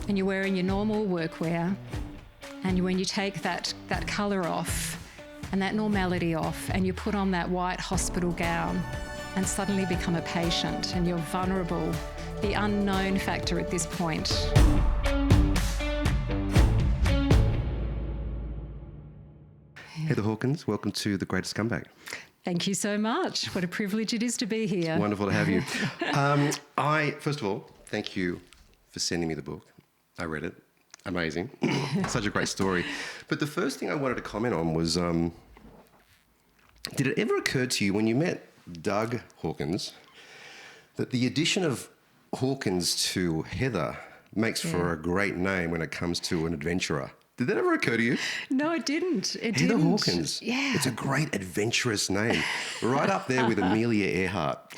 and you're wearing your normal workwear, and when you take that colour off and that normality off, and you put on that white hospital gown and suddenly become a patient, and you're vulnerable, the unknown factor at this point. Heather Hawkins, welcome to The Greatest Comeback. Thank you so much. What a privilege it is to be here. It's wonderful to have you. First of all, thank you for sending me the book. I read it. Amazing. Such a great story. But the first thing I wanted to comment on was, did it ever occur to you when you met Doug Hawkins that the addition of Hawkins to Heather makes for a great name when it comes to an adventurer? Did that ever occur to you? No, it didn't. Heather Hawkins. Yeah. It's a great adventurous name. Right up there with Amelia Earhart.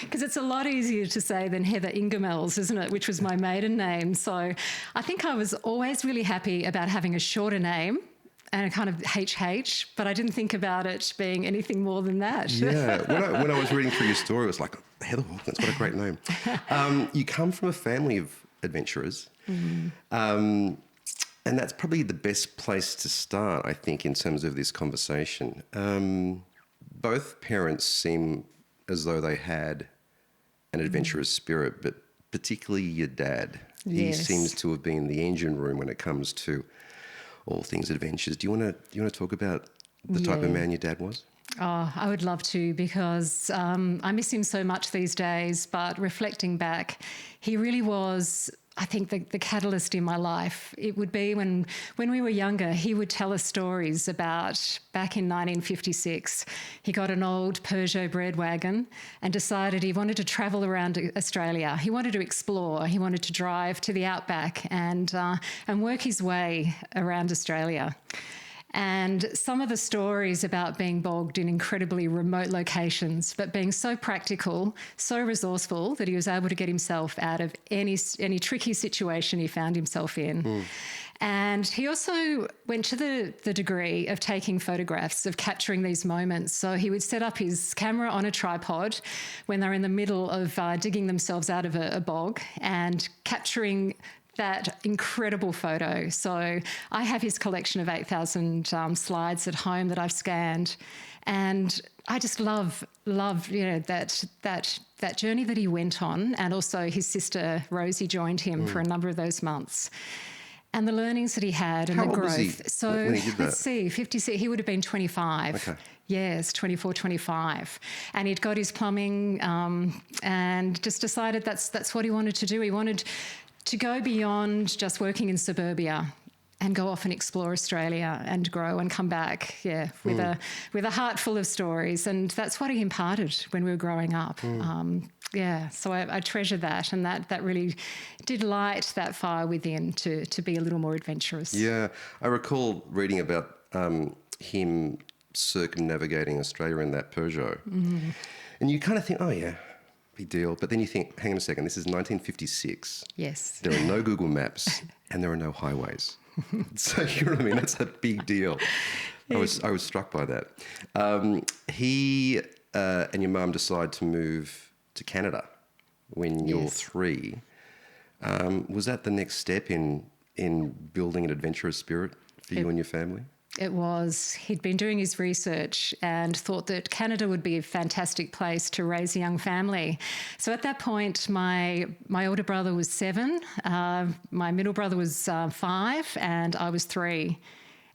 Because it's a lot easier to say than Heather Ingemels, isn't it? Which was my maiden name. So I think I was always really happy about having a shorter name and a kind of HH, but I didn't think about it being anything more than that. Yeah. When I was reading through your story, it was like, Heather Hawkins, what a great name. You come from a family of adventurers. Mm-hmm. And that's probably the best place to start, I think, in terms of this conversation. Both parents seem as though they had an adventurous spirit, but particularly your dad. Yes. He seems to have been the engine room when it comes to all things adventures. Do you want to talk about the type of man your dad was? Oh, I would love to, because I miss him so much these days. But reflecting back, he really was, I think, the catalyst in my life. It would be when we were younger, he would tell us stories about back in 1956. He got an old Peugeot bread wagon and decided he wanted to travel around Australia. He wanted to explore. He wanted to drive to the outback and work his way around Australia. And some of the stories about being bogged in incredibly remote locations, but being so practical, so resourceful that he was able to get himself out of any tricky situation he found himself in. Mm. And he also went to the degree of taking photographs, of capturing these moments. So he would set up his camera on a tripod when they're in the middle of digging themselves out of a bog and capturing that incredible photo. So I have his collection of 8,000 slides at home that I've scanned, and I just love that journey that he went on, and also his sister Rosie joined him for a number of those months. And the learnings that he had and How the old growth. was he so when he did that? let's see, 56, he would have been 25. Okay. Yes, 24, 25. And he'd got his plumbing and just decided that's what he wanted to do. He wanted to go beyond just working in suburbia and go off and explore Australia and grow and come back, with a heart full of stories. And that's what he imparted when we were growing up. So I treasure that, and that really did light that fire within to be a little more adventurous. Yeah, I recall reading about him circumnavigating Australia in that Peugeot. Mm. And you kind of think, oh yeah, big deal. But then you think, hang on a second, this is 1956. Yes. There are no Google Maps and there are no highways. So you know what I mean? That's a big deal. I was struck by that. He and your mum decide to move to Canada when you're 3. Was that the next step in building an adventurous spirit for you and your family? It was. He'd been doing his research and thought that Canada would be a fantastic place to raise a young family. So at that point, my older brother was 7, my middle brother was 5, and I was 3.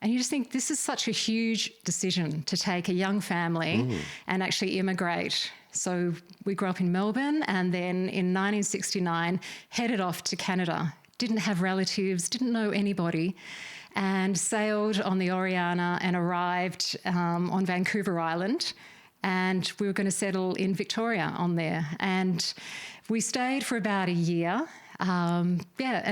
And you just think this is such a huge decision to take a young family and actually immigrate. So we grew up in Melbourne, and then in 1969 headed off to Canada. Didn't have relatives, didn't know anybody, and sailed on the Oriana and arrived on Vancouver Island, and we were going to settle in Victoria on there. And we stayed for about a year, and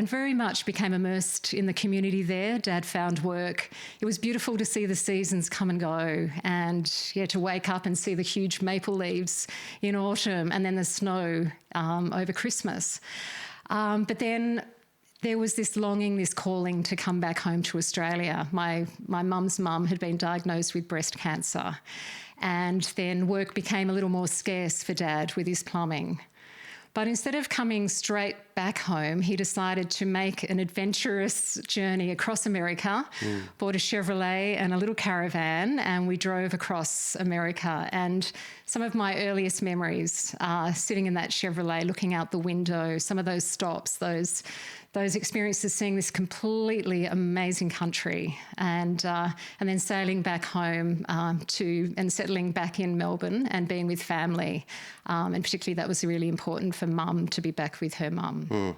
very much became immersed in the community there. Dad found work. It was beautiful to see the seasons come and go, and to wake up and see the huge maple leaves in autumn and then the snow over Christmas. But then there was this longing, this calling to come back home to Australia. My mum's mum had been diagnosed with breast cancer, and then work became a little more scarce for Dad with his plumbing. But instead of coming straight back home, he decided to make an adventurous journey across America, bought a Chevrolet and a little caravan, and we drove across America. And some of my earliest memories are sitting in that Chevrolet, looking out the window, some of those stops, those experiences, seeing this completely amazing country, and then sailing back home and settling back in Melbourne and being with family. And particularly that was really important for Mum to be back with her mum.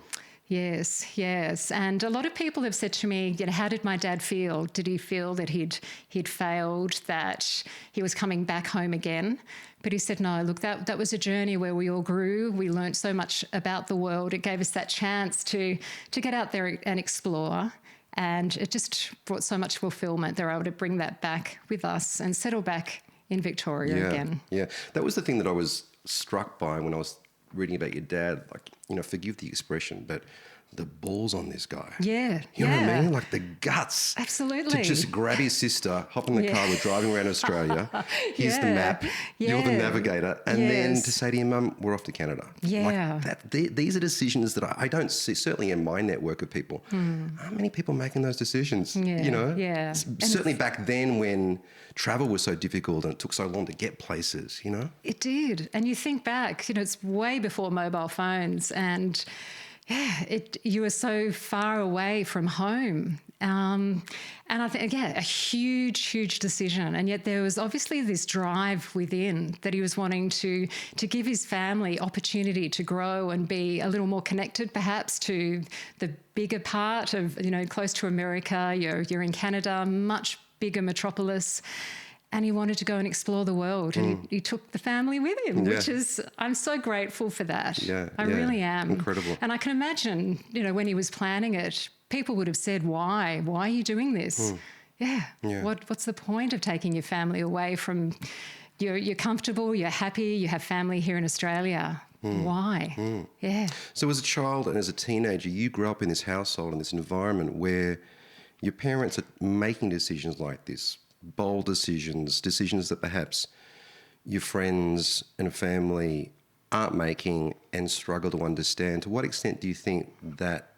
Yes. And a lot of people have said to me, how did my dad feel? Did he feel that he'd failed, that he was coming back home again? But he said, no, look, that was a journey where we all grew. We learnt so much about the world. It gave us that chance to get out there and explore. And it just brought so much fulfilment. They were able to bring that back with us and settle back in Victoria again. Yeah, that was the thing that I was struck by when I was reading about your dad. Like, forgive the expression, but the balls on this guy. Yeah. You know what I mean? Like the guts. Absolutely. To just grab his sister, hop in the car, we're driving around Australia. Here's the map. You're the navigator. And then to say to your mum, we're off to Canada. Yeah. Like these are decisions that I don't see, certainly in my network of people. How many people making those decisions? Yeah. Certainly back then when travel was so difficult and it took so long to get places, It did. And you think back, it's way before mobile phones, and you were so far away from home. And I think, a huge decision. And yet there was obviously this drive within that he was wanting to give his family opportunity to grow and be a little more connected perhaps to the bigger part of, close to America. You're in Canada, much bigger metropolis. And he wanted to go and explore the world, and he took the family with him, which is, I'm so grateful for that. I really am. Incredible. And I can imagine, when he was planning it, people would have said, why? Why are you doing this? What's the point of taking your family away from, you're comfortable, you're happy, you have family here in Australia. Why? So as a child and as a teenager, you grew up in this household, in this environment where your parents are making decisions like this, bold decisions that perhaps your friends and family aren't making and struggle to understand. To what extent do you think that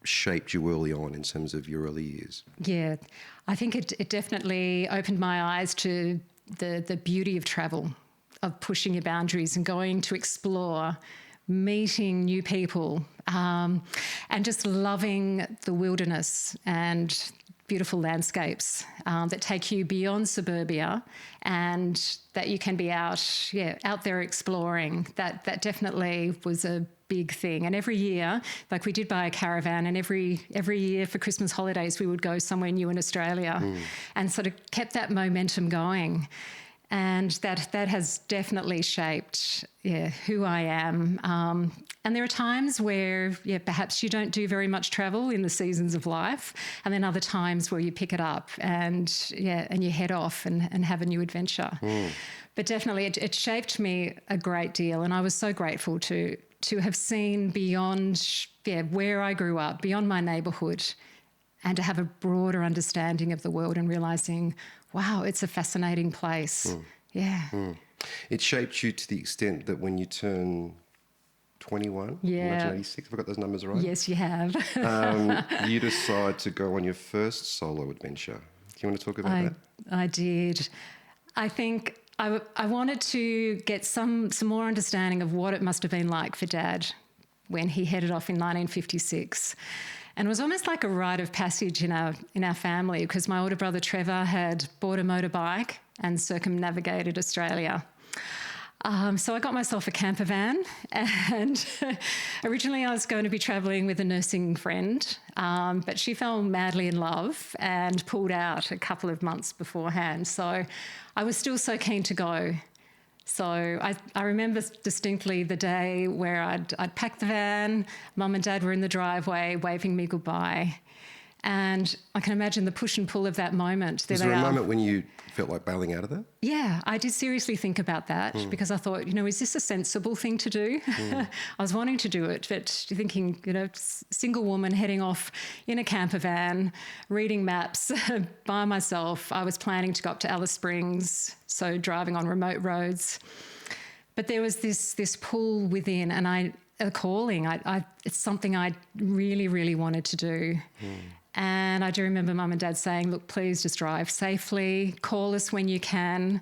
shaped you early on in terms of your early years? Yeah, I think it definitely opened my eyes to the beauty of travel, of pushing your boundaries and going to explore, meeting new people, and just loving the wilderness and beautiful landscapes that take you beyond suburbia, and that you can be out there exploring. That definitely was a big thing. And every year, like we did buy a caravan, and every year for Christmas holidays we would go somewhere new in Australia, and sort of kept that momentum going. And that has definitely shaped who I am. And there are times where perhaps you don't do very much travel in the seasons of life, and then other times where you pick it up and you head off and have a new adventure. But definitely it shaped me a great deal, and I was so grateful to have seen beyond where I grew up, beyond my neighbourhood, and to have a broader understanding of the world and realising, wow, it's a fascinating place. It shaped you to the extent that when you turn 21, 1986, have I got those numbers right? Yes, you have. You decide to go on your first solo adventure. Do you want to talk about that? I did. I think I wanted to get some more understanding of what it must have been like for Dad when he headed off in 1956. And it was almost like a rite of passage in our family, because my older brother Trevor had bought a motorbike and circumnavigated Australia. So I got myself a camper van, and originally I was going to be travelling with a nursing friend, but she fell madly in love and pulled out a couple of months beforehand. So I was still so keen to go. So I remember distinctly the day where I'd packed the van, Mum and Dad were in the driveway waving me goodbye. And I can imagine the push and pull of that moment. Was there a moment when you felt like bailing out of that? Yeah, I did seriously think about that, because I thought, is this a sensible thing to do? I was wanting to do it, but thinking, single woman heading off in a camper van, reading maps by myself. I was planning to go up to Alice Springs, so driving on remote roads. But there was this pull within, and a calling. It's something I really, really wanted to do. And I do remember Mum and Dad saying, look, please just drive safely, call us when you can.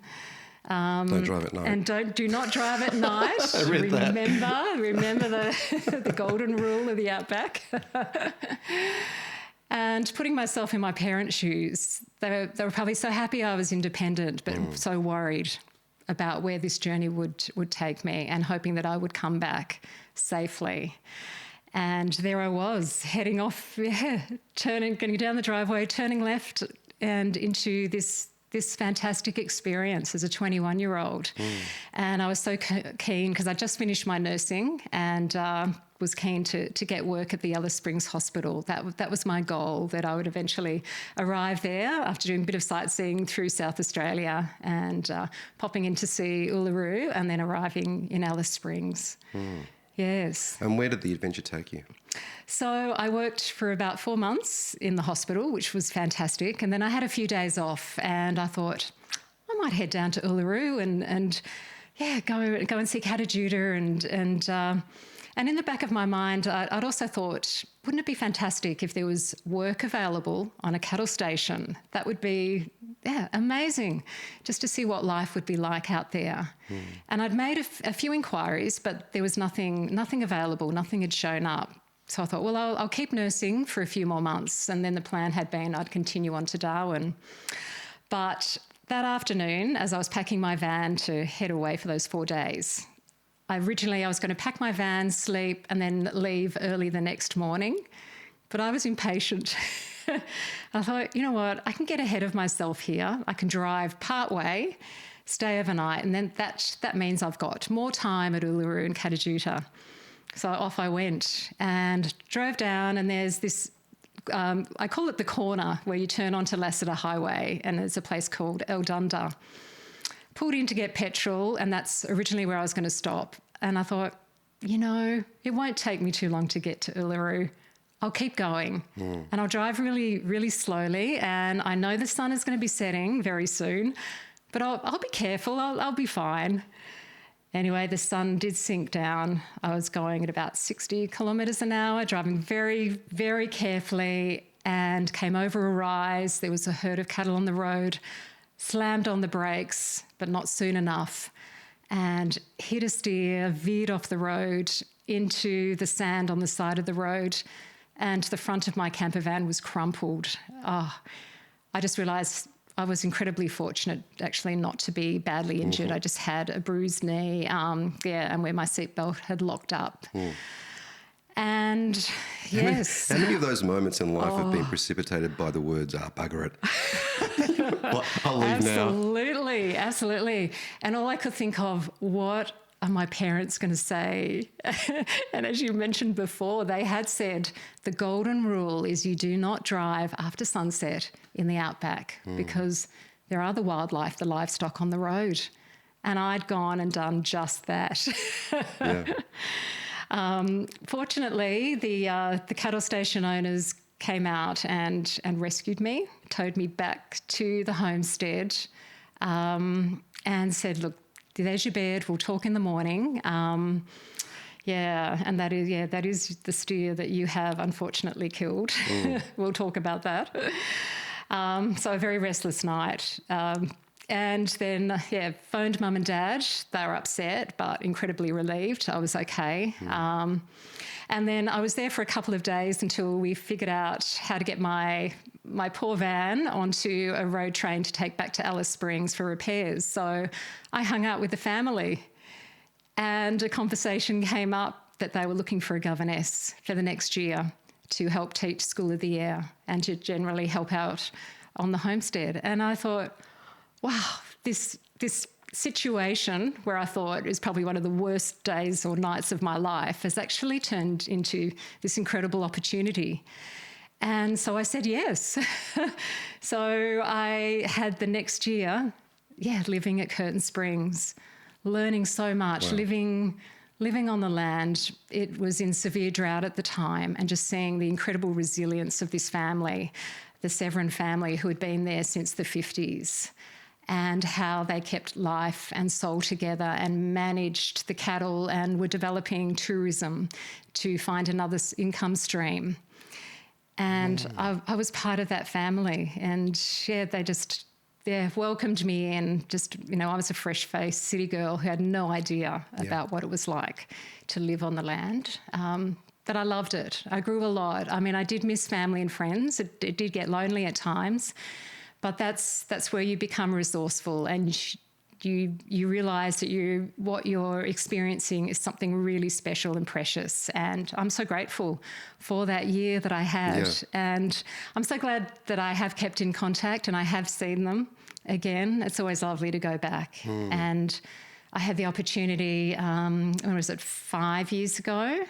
Don't drive at night. And do not drive at night. I read that. Remember the golden rule of the outback. And putting myself in my parents' shoes, they were probably so happy I was independent, but so worried about where this journey would take me, and hoping that I would come back safely. And there I was, heading off, getting down the driveway, turning left and into this fantastic experience as a 21-year-old. And I was so keen because I just finished my nursing and was keen to get work at the Alice Springs Hospital. That was my goal, that I would eventually arrive there after doing a bit of sightseeing through South Australia and popping in to see Uluru and then arriving in Alice Springs. Yes. And where did the adventure take you? So I worked for about 4 months in the hospital, which was fantastic. And then I had a few days off and I thought, I might head down to Uluru and go and see Katajuta. And in the back of my mind, I'd also thought, wouldn't it be fantastic if there was work available on a cattle station? That would be amazing, just to see what life would be like out there. And I'd made a few inquiries, but there was nothing available, nothing had shown up. So I thought, well, I'll keep nursing for a few more months. And then the plan had been I'd continue on to Darwin. But that afternoon, as I was packing my van to head away for those 4 days, originally I was going to pack my van, sleep, and then leave early the next morning. But I was impatient. I thought, you know what, I can get ahead of myself here. I can drive part way, stay overnight, and then that means I've got more time at Uluru and Katajuta. So off I went and drove down, and there's this, I call it the corner, where you turn onto Lassiter Highway, and there's a place called Eldunda. Pulled in to get petrol, and that's originally where I was going to stop. And I thought, you know, it won't take me too long to get to Uluru. I'll keep going and I'll drive really, really slowly. And I know the sun is going to be setting very soon, but I'll be careful. I'll be fine. Anyway, the sun did sink down. I was going at about 60 kilometres an hour, driving very, very carefully, and came over a rise. There was a herd of cattle on the road, slammed on the brakes, but not soon enough, and hit a steer, veered off the road into the sand on the side of the road, and the front of my camper van was crumpled. I just realised I was incredibly fortunate actually not to be badly injured. I just had a bruised knee, and where my seatbelt had locked up. And yes. How many of those moments in life have been precipitated by the words, bugger it? Well, I'll leave now. Absolutely. And all I could think of, what are my parents going to say? And as you mentioned before, they had said the golden rule is you do not drive after sunset in the outback because there are the wildlife, the livestock on the road. And I'd gone and done just that. Fortunately, the cattle station owners came out and rescued me, towed me back to the homestead, and said, look, there's your bed, we'll talk in the morning. And that is the steer that you have unfortunately killed. We'll talk about that. So a very restless night. And then, phoned Mum and Dad. They were upset, but incredibly relieved I was okay. And then I was there for a couple of days until we figured out how to get my poor van onto a road train to take back to Alice Springs for repairs. So I hung out with the family, and a conversation came up that they were looking for a governess for the next year to help teach School of the Year and to generally help out on the homestead. And I thought, wow, this situation where I thought is probably one of the worst days or nights of my life has actually turned into this incredible opportunity. And so I said yes. So I had the next year, living at Curtin Springs, learning so much, living on the land. It was in severe drought at the time, and just seeing the incredible resilience of this family, the Severin family, who had been there since the 50s. and how they kept life and soul together and managed the cattle and were developing tourism to find another income stream. And I was part of that family, and they welcomed me in. I was a fresh-faced city girl who had no idea about what it was like to live on the land. But I loved it. I grew a lot. I mean, I did miss family and friends. It did get lonely at times, but that's where you become resourceful, and you realise that what you're experiencing is something really special and precious. And I'm so grateful for that year that I had. Yeah. And I'm so glad that I have kept in contact and I have seen them again. It's always lovely to go back. And I had the opportunity, when was it, 5 years ago?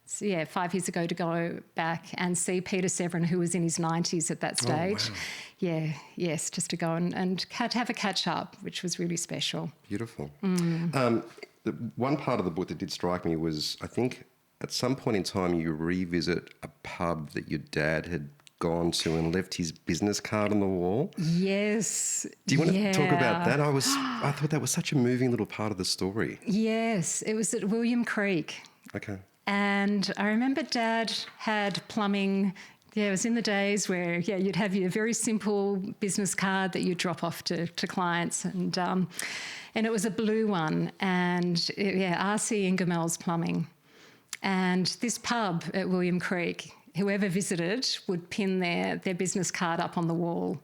5 years ago, to go back and see Peter Severin, who was in his 90s at that stage. Oh, wow. Just to go and have a catch up, which was really special. Beautiful. The one part of the book that did strike me was, I think at some point in time you revisit a pub that your dad had gone to and left his business card on the wall. Yes. Do you want to talk about that? I thought that was such a moving little part of the story. Yes, it was at William Creek. Okay. And I remember Dad had plumbing. Yeah, it was in the days where, you'd have your very simple business card that you'd drop off to clients. And it was a blue one. And, R.C. Ingemel's Plumbing. And this pub at William Creek, whoever visited would pin their business card up on the wall.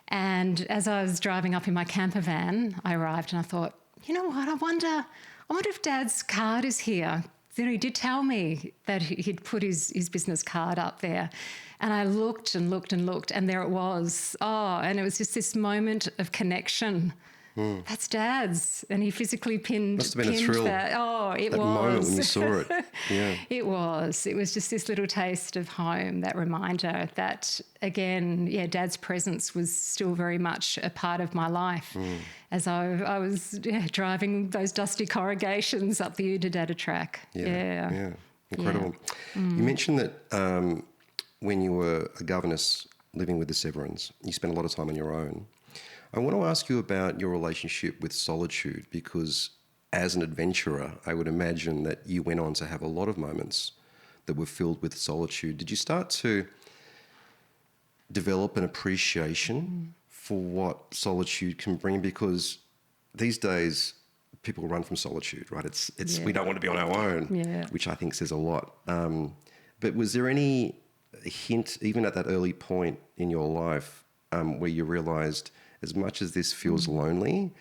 And as I was driving up in my camper van, I arrived and I thought, you know what, I wonder if Dad's card is here. Then he did tell me that he'd put his business card up there. And I looked and looked and looked, and there it was. Oh, and it was just this moment of connection. That's Dad's. And he physically pinned Must have been a thrill. That. Oh, it that was. That moment when you saw it. Yeah. It was. It was just this little taste of home, that reminder that, again, Dad's presence was still very much a part of my life as I was driving those dusty corrugations up the Udadada track. Yeah. Incredible. Yeah. You mentioned that when you were a governess living with the Severins, you spent a lot of time on your own. I want to ask you about your relationship with solitude, because as an adventurer, I would imagine that you went on to have a lot of moments that were filled with solitude. Did you start to develop an appreciation for what solitude can bring? Because these days people run from solitude, right? It's we don't want to be on our own, which I think says a lot. But was there any hint, even at that early point in your life, where you realised, as much as this feels lonely,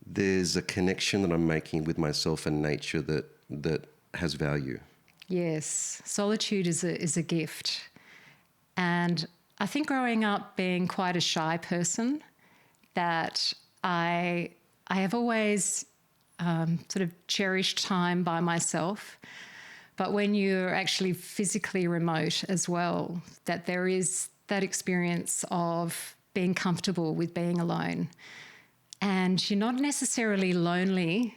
there's a connection that I'm making with myself and nature that has value? Yes, solitude is a gift. And I think growing up being quite a shy person, that I have always sort of cherished time by myself. But when you're actually physically remote as well, that there is that experience of being comfortable with being alone. And you're not necessarily lonely,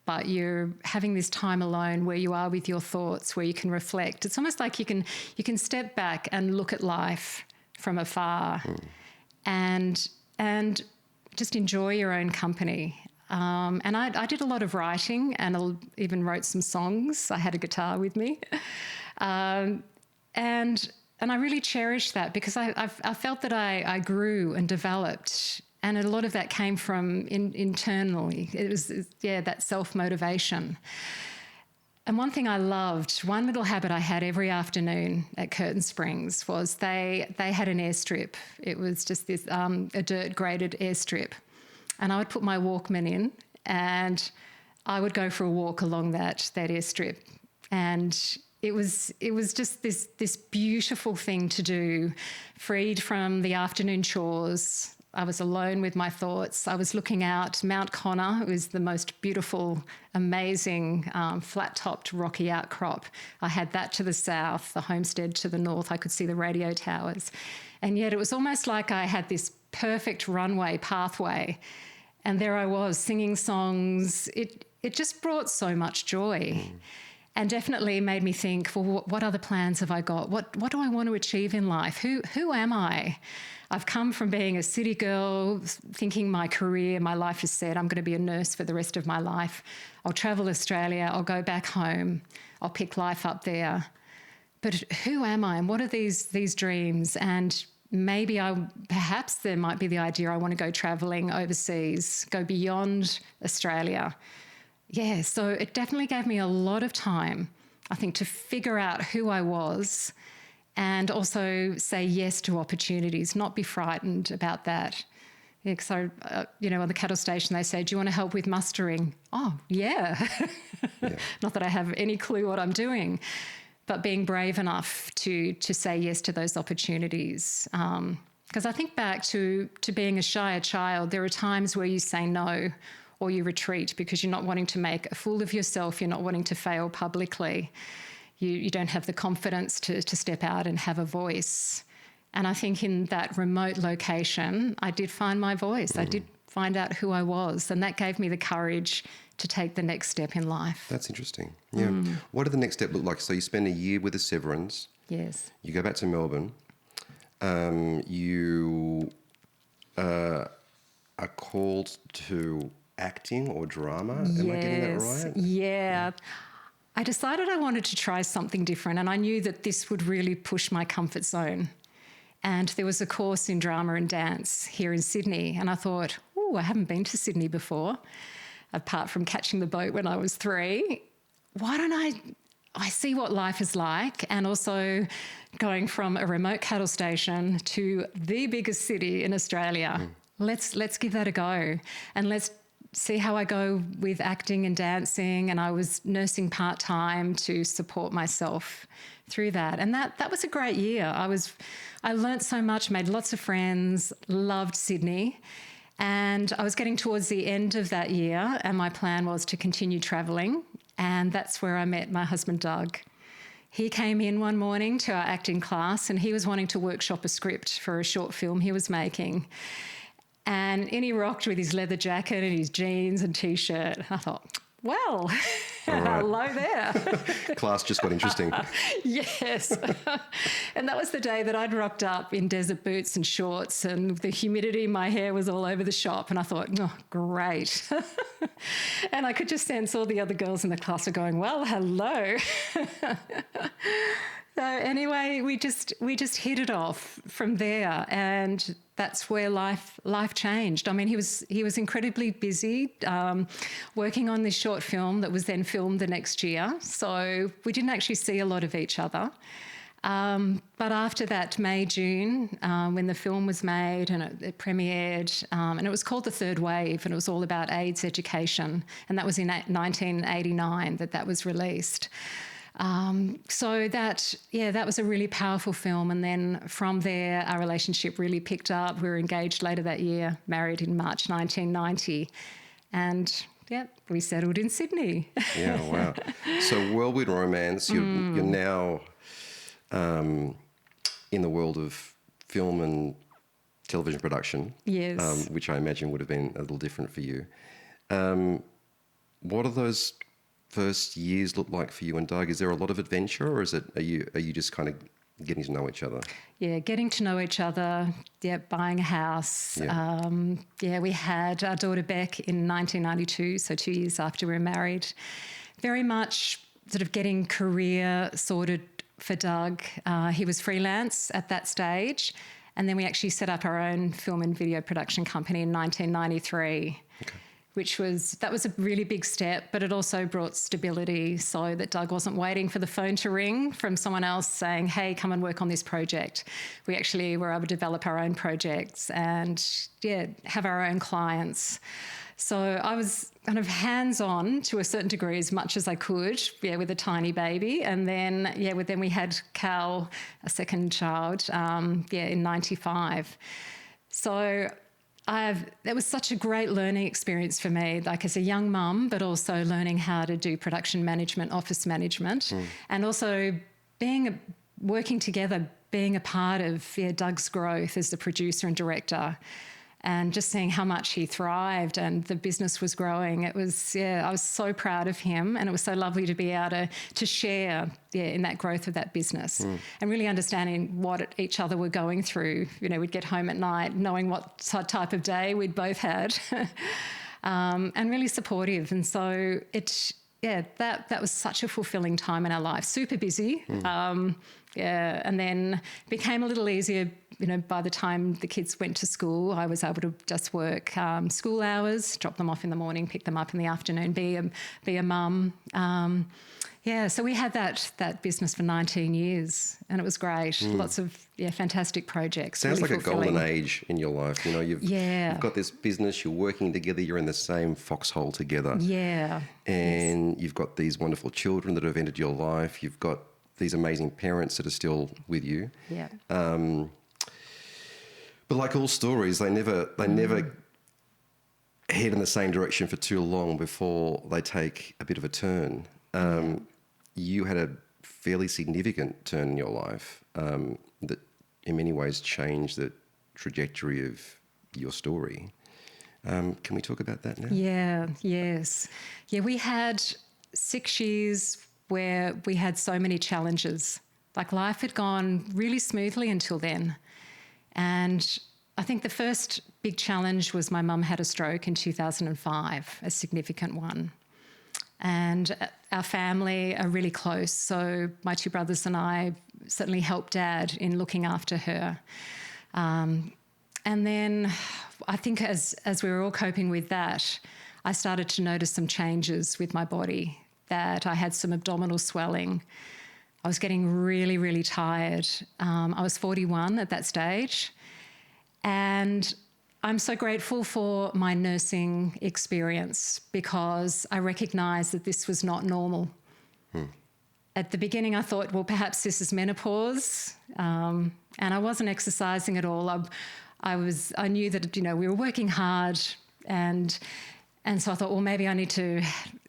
but you're having this time alone where you are with your thoughts, where you can reflect. It's almost like you can step back and look at life from afar and just enjoy your own company. And I did a lot of writing, and I even wrote some songs. I had a guitar with me. And I really cherished that, because I felt that I grew and developed, and a lot of that came from internally. It was, that self-motivation. And one thing I loved, one little habit I had every afternoon at Curtin Springs was they had an airstrip. It was just this a dirt-graded airstrip. And I would put my Walkman in, and I would go for a walk along that airstrip. And it was just this beautiful thing to do, freed from the afternoon chores. I was alone with my thoughts. I was looking out Mount Connor. It was the most beautiful, amazing, flat-topped rocky outcrop. I had that to the south, the homestead to the north. I could see the radio towers. And yet it was almost like I had this perfect runway pathway. And there I was singing songs. It just brought so much joy. and definitely made me think, well, what other plans have I got? What do I want to achieve in life? Who am I? I've come from being a city girl, thinking my career, my life is set. I'm going to be a nurse for the rest of my life. I'll travel Australia. I'll go back home. I'll pick life up there. But who am I? And what are these dreams? And maybe perhaps there might be the idea I want to go travelling overseas, go beyond Australia. Yeah, so it definitely gave me a lot of time, I think, to figure out who I was and also say yes to opportunities, not be frightened about that. Yeah, so, on the cattle station, they say, do you want to help with mustering? Oh, yeah. Not that I have any clue what I'm doing, but being brave enough to say yes to those opportunities. Because I think back to being a shy child, there are times where you say no or you retreat because you're not wanting to make a fool of yourself, you're not wanting to fail publicly. You don't have the confidence to step out and have a voice. And I think in that remote location, I did find my voice. I did find out who I was, and that gave me the courage to take the next step in life. That's interesting. Yeah. What did the next step look like? So you spend a year with the Severins. Yes. You go back to Melbourne. You are called to acting or drama. Am I getting that right? Yeah. I decided I wanted to try something different, and I knew that this would really push my comfort zone. And there was a course in drama and dance here in Sydney, and I thought, I haven't been to Sydney before, apart from catching the boat when I was 3. Why don't I see what life is like, and also going from a remote cattle station to the biggest city in Australia. Let's give that a go, and let's see how I go with acting and dancing. And I was nursing part-time to support myself through that. And that was a great year. I learnt so much, made lots of friends, loved Sydney. And I was getting towards the end of that year, and my plan was to continue travelling. And that's where I met my husband, Doug. He came in one morning to our acting class, and he was wanting to workshop a script for a short film he was making. And in he rocked with his leather jacket and his jeans and T-shirt. I thought, well, hello there. Class just got interesting. Yes. And that was the day that I'd rocked up in desert boots and shorts, and the humidity in my hair was all over the shop. And I thought, great. And I could just sense all the other girls in the class are going, well, hello. So anyway, we just hit it off from there, and that's where life changed. I mean, he was incredibly busy working on this short film that was then filmed the next year. So we didn't actually see a lot of each other. But after that, May, June, when the film was made and it premiered, and it was called The Third Wave, and it was all about AIDS education, and that was in 1989 that was released. So that was a really powerful film. And then from there, our relationship really picked up. We were engaged later that year, married in March 1990. And we settled in Sydney. Yeah, wow. So whirlwind romance, you're now in the world of film and television production. Yes. Which I imagine would have been a little different for you. What are those first years look like for you and Doug? Is there a lot of adventure, or are you just kind of getting to know each other? Yeah, getting to know each other. Yeah, buying a house. Yeah. We had our daughter Beck in 1992, so 2 years after we were married. Very much sort of getting career sorted for Doug. He was freelance at that stage, and then we actually set up our own film and video production company in 1993. Okay. That was a really big step, but it also brought stability so that Doug wasn't waiting for the phone to ring from someone else saying, hey, come and work on this project. We actually were able to develop our own projects and, have our own clients. So I was kind of hands-on to a certain degree as much as I could, with a tiny baby. And then, then we had Cal, a second child, in 95. So that was such a great learning experience for me, like as a young mum, but also learning how to do production management, office management, and also working together, being a part of Doug's growth as the producer and director. and just seeing how much he thrived and the business was growing. It was, I was so proud of him, and it was so lovely to be able to share in that growth of that business and really understanding what each other were going through. We'd get home at night knowing what type of day we'd both had and really supportive. And so that was such a fulfilling time in our life. Super busy. And then became a little easier, by the time the kids went to school. I was able to just work school hours, drop them off in the morning, pick them up in the afternoon, be a mum. So we had that business for 19 years, and it was great. Lots of fantastic projects. Sounds really like a golden age in your life. You've got this business, you're working together, you're in the same foxhole together. Yeah. And you've got these wonderful children that have entered your life. You've got these amazing parents that are still with you. Yeah. But like all stories, they never head in the same direction for too long before they take a bit of a turn. You had a fairly significant turn in your life that in many ways changed the trajectory of your story. Can we talk about that now? Yes. Yeah, we had 6 years where we had so many challenges. Like, life had gone really smoothly until then. And I think the first big challenge was my mum had a stroke in 2005, a significant one. And our family are really close, so my two brothers and I certainly helped Dad in looking after her. And then I think as we were all coping with that, I started to notice some changes with my body, that I had some abdominal swelling. I was getting really, really tired. I was 41 at that stage. And I'm so grateful for my nursing experience, because I recognised that this was not normal. At the beginning, I thought, well, perhaps this is menopause. And I wasn't exercising at all. I knew that, we were working hard, and so I thought, well, maybe I need to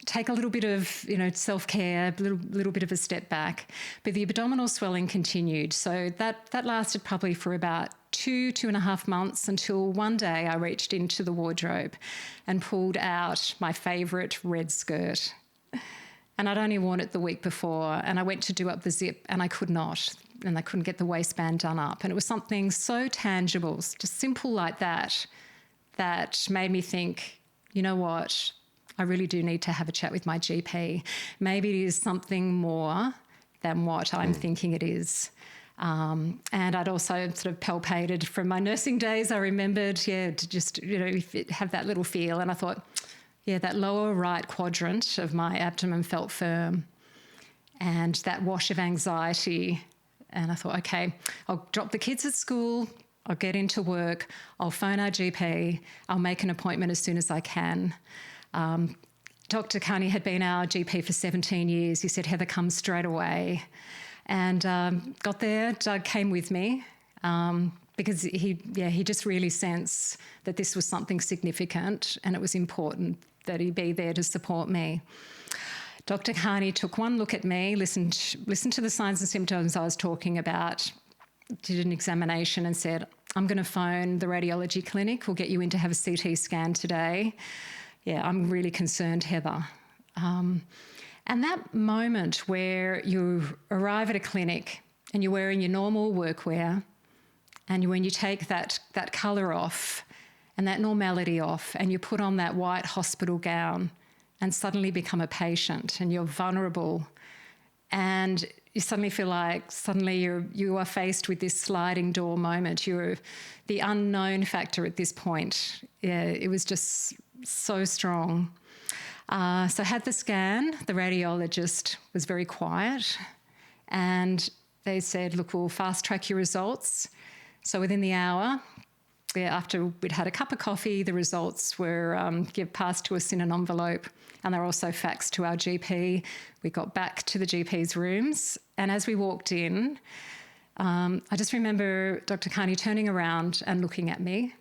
take a little bit of, self-care, a little bit of a step back. But the abdominal swelling continued. So that lasted probably for about 2.5 months, until one day I reached into the wardrobe and pulled out my favourite red skirt. And I'd only worn it the week before, and I went to do up the zip and I could not. And I couldn't get the waistband done up. And it was something so tangible, just simple like that made me think, you know what, I really do need to have a chat with my GP. Maybe it is something more than what I'm thinking it is. And I'd also sort of palpated from my nursing days. I remembered, to just, have that little feel. And I thought, that lower right quadrant of my abdomen felt firm, and that wash of anxiety. And I thought, okay, I'll drop the kids at school, I'll get into work, I'll phone our GP, I'll make an appointment as soon as I can. Dr. Carney had been our GP for 17 years. He said, Heather, come straight away. And got there. Doug came with me because he just really sensed that this was something significant, and it was important that he be there to support me. Dr. Carney took one look at me, listened to the signs and symptoms I was talking about, did an examination and said, I'm going to phone the radiology clinic. We'll get you in to have a CT scan today. I'm really concerned, Heather. And that moment where you arrive at a clinic and you're wearing your normal workwear, and when you take that colour off and that normality off, and you put on that white hospital gown and suddenly become a patient, and you're vulnerable, and you suddenly feel like you are faced with this sliding door moment. You're the unknown factor at this point. It was just so strong. So I had the scan. The radiologist was very quiet, and they said, look, we'll fast track your results. So within the hour, after we'd had a cup of coffee, the results were passed to us in an envelope, and they were also faxed to our GP. We got back to the GP's rooms, and as we walked in, I just remember Dr. Carney turning around and looking at me,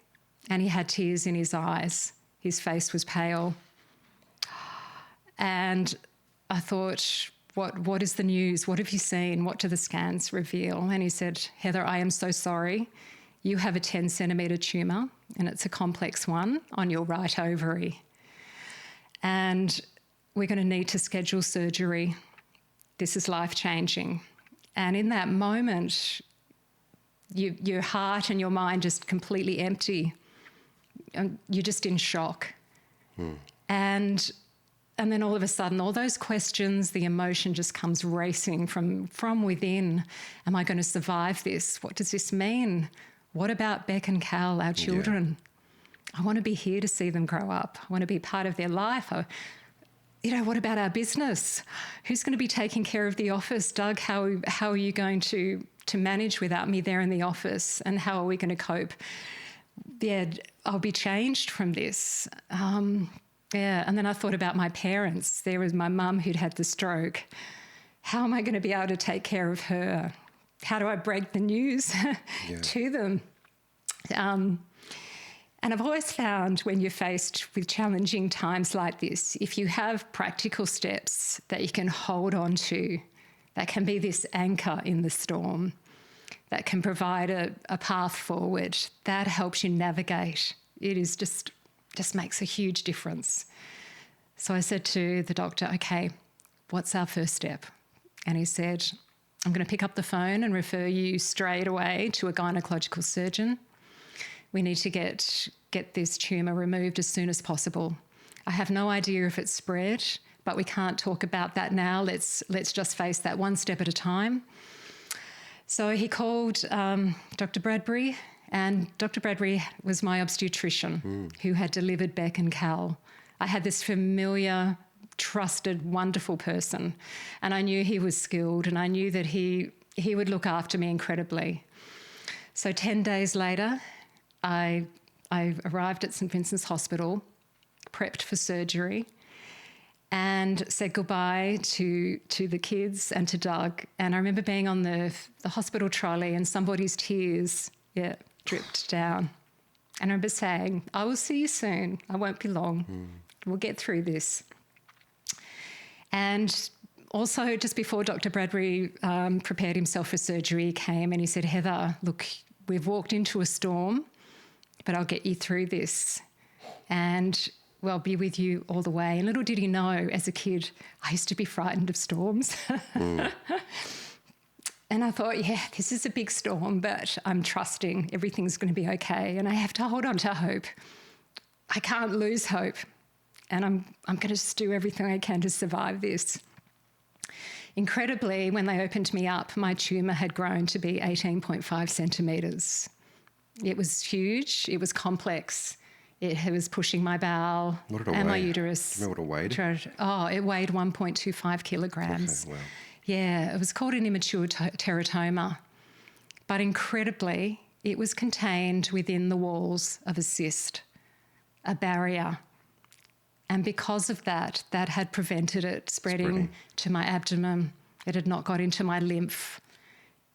and he had tears in his eyes. His face was pale. And I thought, what is the news? What have you seen? What do the scans reveal? And he said, Heather, I am so sorry. you have a 10 centimetre tumour, and it's a complex one on your right ovary. And we're going to need to schedule surgery. This is life-changing. And in that moment, your heart and your mind just completely empty. And you're just in shock. And then all of a sudden, all those questions, the emotion just comes racing from within. Am I going to survive this? What does this mean? What about Beck and Cal, our children? I want to be here to see them grow up. I want to be part of their life. What about our business? Who's going to be taking care of the office? Doug, how are you going to manage without me there in the office? And how are we going to cope? Yeah, I'll be changed from this. And then I thought about my parents. There was my mum who'd had the stroke. How am I going to be able to take care of her? How do I break the news to them? And I've always found when you're faced with challenging times like this, if you have practical steps that you can hold on to, that can be this anchor in the storm, that can provide a path forward, that helps you navigate. It is just makes a huge difference. So I said to the doctor, okay, what's our first step? And he said, I'm going to pick up the phone and refer you straight away to a gynecological surgeon. We need to get this tumour removed as soon as possible. I have no idea if it's spread, but we can't talk about that now. Let's just face that one step at a time. So he called Dr. Bradbury, and Dr. Bradbury was my obstetrician who had delivered Beck and Cal. I had this familiar, trusted, wonderful person, and I knew he was skilled, and I knew that he would look after me incredibly. So 10 days later, I arrived at St Vincent's Hospital, prepped for surgery, and said goodbye to the kids and to Doug. And I remember being on the hospital trolley and somebody's tears dripped down. And I remember saying, I will see you soon. I won't be long. We'll get through this. And also, just before Dr. Bradbury prepared himself for surgery, he came and he said, Heather, look, we've walked into a storm, but I'll get you through this. And I'll be with you all the way. And little did he know, as a kid, I used to be frightened of storms. And I thought, this is a big storm, but I'm trusting everything's going to be okay. And I have to hold on to hope. I can't lose hope. And I'm going to just do everything I can to survive this. Incredibly, when they opened me up, my tumour had grown to be 18.5 centimetres. It was huge. It was complex. It was pushing my bowel and my uterus. Do you know what it weighed? It weighed 1.25 kilograms. Okay, wow. Yeah, it was called an immature teratoma. But incredibly, it was contained within the walls of a cyst, a barrier. And because of that had prevented it spreading to my abdomen. It had not got into my lymph.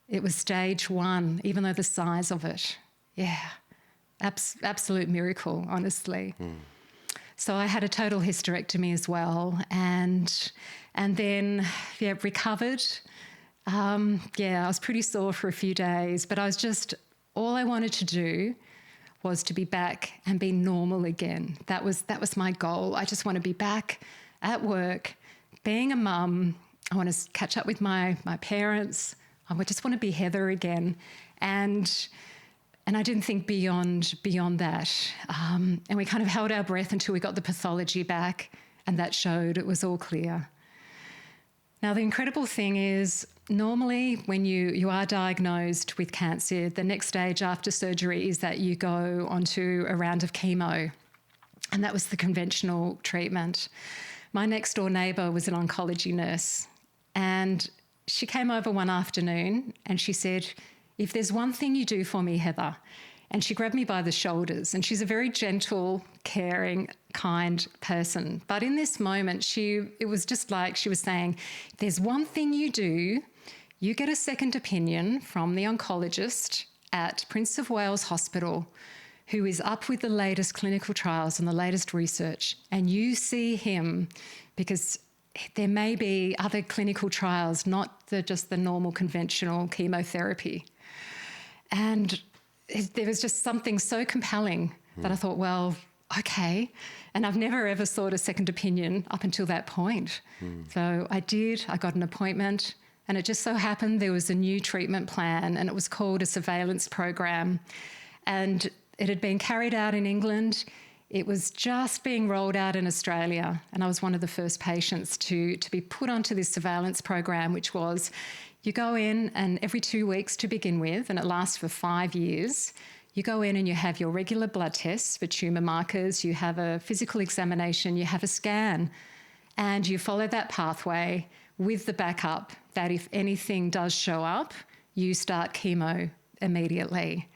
It was stage 1, even though the size of it. Yeah, absolute miracle, honestly. So I had a total hysterectomy as well, and then recovered. I was pretty sore for a few days, but all I wanted to do was to be back and be normal again. That was my goal. I just want to be back at work, being a mum. I want to catch up with my parents. I just want to be Heather again, and I didn't think beyond that. And we kind of held our breath until we got the pathology back, and that showed it was all clear. Now, the incredible thing is, normally when you are diagnosed with cancer, the next stage after surgery is that you go onto a round of chemo, and that was the conventional treatment. My next door neighbour was an oncology nurse, and she came over one afternoon and she said, if there's one thing you do for me, Heather, and she grabbed me by the shoulders, and she's a very gentle, caring, kind person. But in this moment, it was just like she was saying, there's one thing you do, you get a second opinion from the oncologist at Prince of Wales Hospital, who is up with the latest clinical trials and the latest research, and you see him because there may be other clinical trials, not just the normal conventional chemotherapy. And there was just something so compelling that I thought, well, okay. And I've never ever sought a second opinion up until that point. So I got an appointment, and it just so happened there was a new treatment plan, and it was called a surveillance program. And it had been carried out in England. It was just being rolled out in Australia, and I was one of the first patients to be put onto this surveillance program, which was you go in, and every 2 weeks to begin with, and it lasts for 5 years, you go in and you have your regular blood tests for tumour markers, you have a physical examination, you have a scan, and you follow that pathway with the backup that if anything does show up, you start chemo immediately.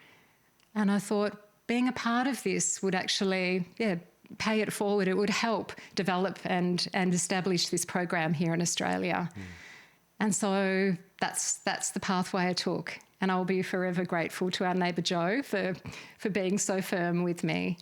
And I thought, being a part of this would actually, pay it forward. It would help develop and establish this program here in Australia. And so that's the pathway I took. And I'll be forever grateful to our neighbour Jo for being so firm with me.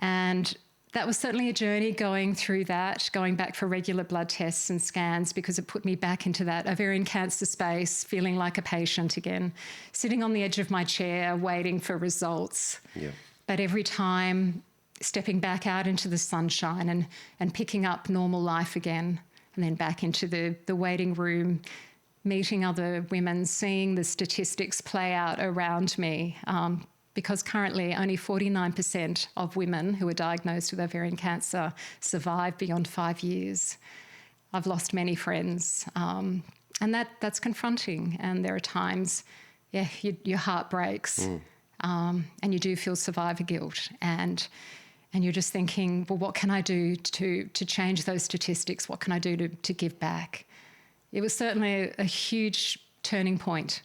And that was certainly a journey going through that, going back for regular blood tests and scans, because it put me back into that ovarian cancer space, feeling like a patient again, sitting on the edge of my chair, waiting for results. Yeah. But every time stepping back out into the sunshine and picking up normal life again, and then back into the waiting room, meeting other women, seeing the statistics play out around me. Because currently only 49% of women who are diagnosed with ovarian cancer survive beyond 5 years. I've lost many friends, and that's confronting. And there are times, your heart breaks, and you do feel survivor guilt, and you're just thinking, well, what can I do to change those statistics? What can I do to give back? It was certainly a huge turning point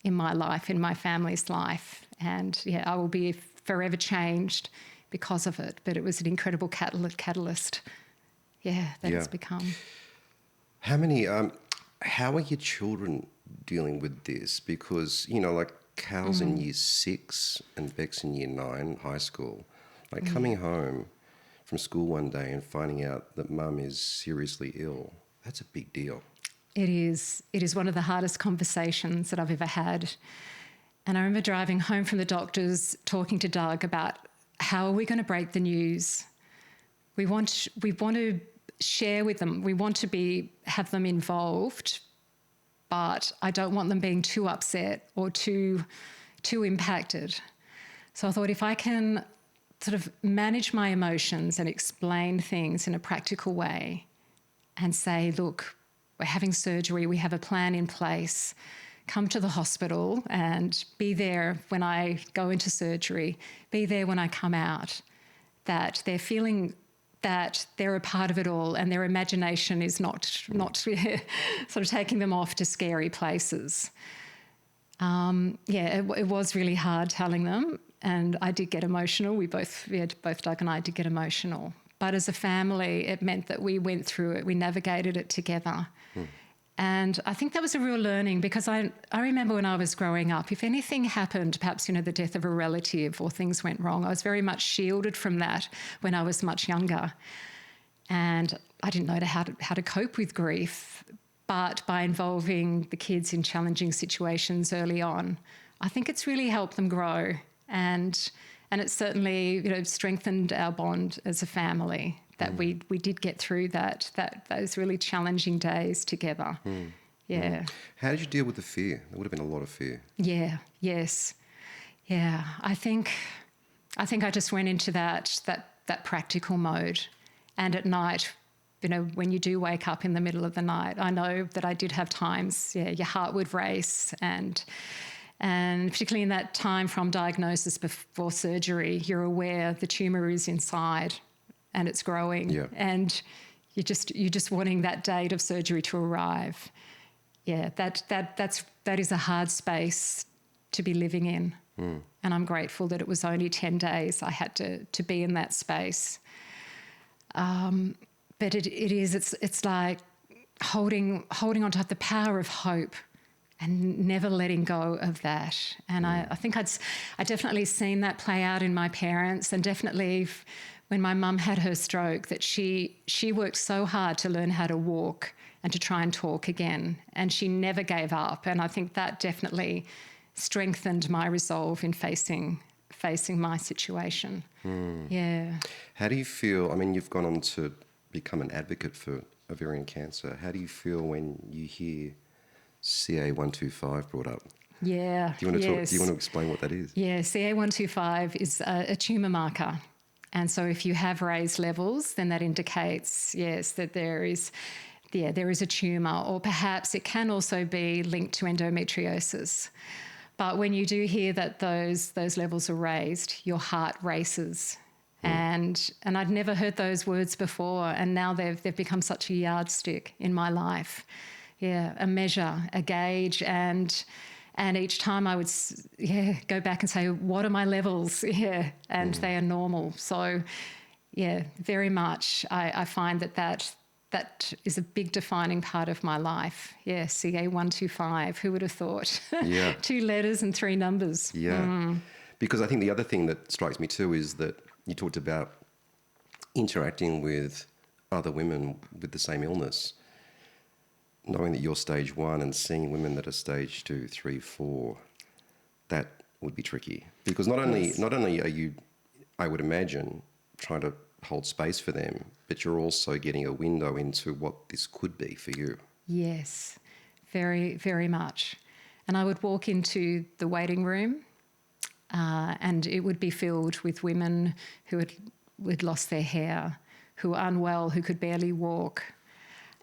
in my life, in my family's life. And I will be forever changed because of it. But it was an incredible catalyst, that it's become. How are your children dealing with this? Because, like Cal's in year 6 and Beck's in year 9, high school. Like coming home from school one day and finding out that mum is seriously ill, that's a big deal. It is. It is one of the hardest conversations that I've ever had. And I remember driving home from the doctors, talking to Doug about how are we going to break the news. We want to share with them. We want to have them involved, but I don't want them being too upset or too impacted. So I thought, if I can sort of manage my emotions and explain things in a practical way and say, look, we're having surgery, we have a plan in place, come to the hospital and be there when I go into surgery, be there when I come out, that they're feeling that they're a part of it all and their imagination is not sort of taking them off to scary places. It was really hard telling them, and I did get emotional. Both Doug and I did get emotional. But as a family, it meant that we went through it, we navigated it together. And I think that was a real learning, because I remember when I was growing up, if anything happened, perhaps, the death of a relative or things went wrong, I was very much shielded from that when I was much younger. And I didn't know how to cope with grief. But by involving the kids in challenging situations early on, I think it's really helped them grow. And it certainly, strengthened our bond as a family, that we did get through those really challenging days together. How did you deal with the fear? There would have been a lot of fear. Yes. I think I just went into that practical mode. And at night, when you do wake up in the middle of the night, I know that I did have times, your heart would race, and particularly in that time from diagnosis before surgery, you're aware the tumour is inside and it's growing, and you're just wanting that date of surgery to arrive. That is a hard space to be living in, and I'm grateful that it was only 10 days I had to be in that space. But it's like holding on to the power of hope and never letting go of that. And I think I definitely seen that play out in my parents, and definitely when my mum had her stroke, that she worked so hard to learn how to walk and to try and talk again, and she never gave up. And I think that definitely strengthened my resolve in facing my situation. Yeah. How do you feel? I mean, you've gone on to become an advocate for ovarian cancer. How do you feel when you hear CA125 brought up? Yeah. Do you want to talk? Do you want to explain what that is? Yeah, CA125 is a tumour marker. And so if you have raised levels, then that indicates, yes, that there is a tumour, or perhaps it can also be linked to endometriosis. But when you do hear that those levels are raised, your heart races. And I'd never heard those words before, and now they've become such a yardstick in my life. Yeah, a measure, a gauge, and each time I would go back and say, what are my levels? Yeah, and they are normal. So yeah, very much I find that is a big defining part of my life. Yeah, CA125, who would have thought? Yeah. 2 letters and 3 numbers. Yeah. Because I think the other thing that strikes me too is that you talked about interacting with other women with the same illness, knowing that you're stage 1 and seeing women that are stage 2, 3, 4, that would be tricky. Because not only are you, I would imagine, trying to hold space for them, but you're also getting a window into what this could be for you. Yes, very, very much. And I would walk into the waiting room and it would be filled with women who had lost their hair, who were unwell, who could barely walk,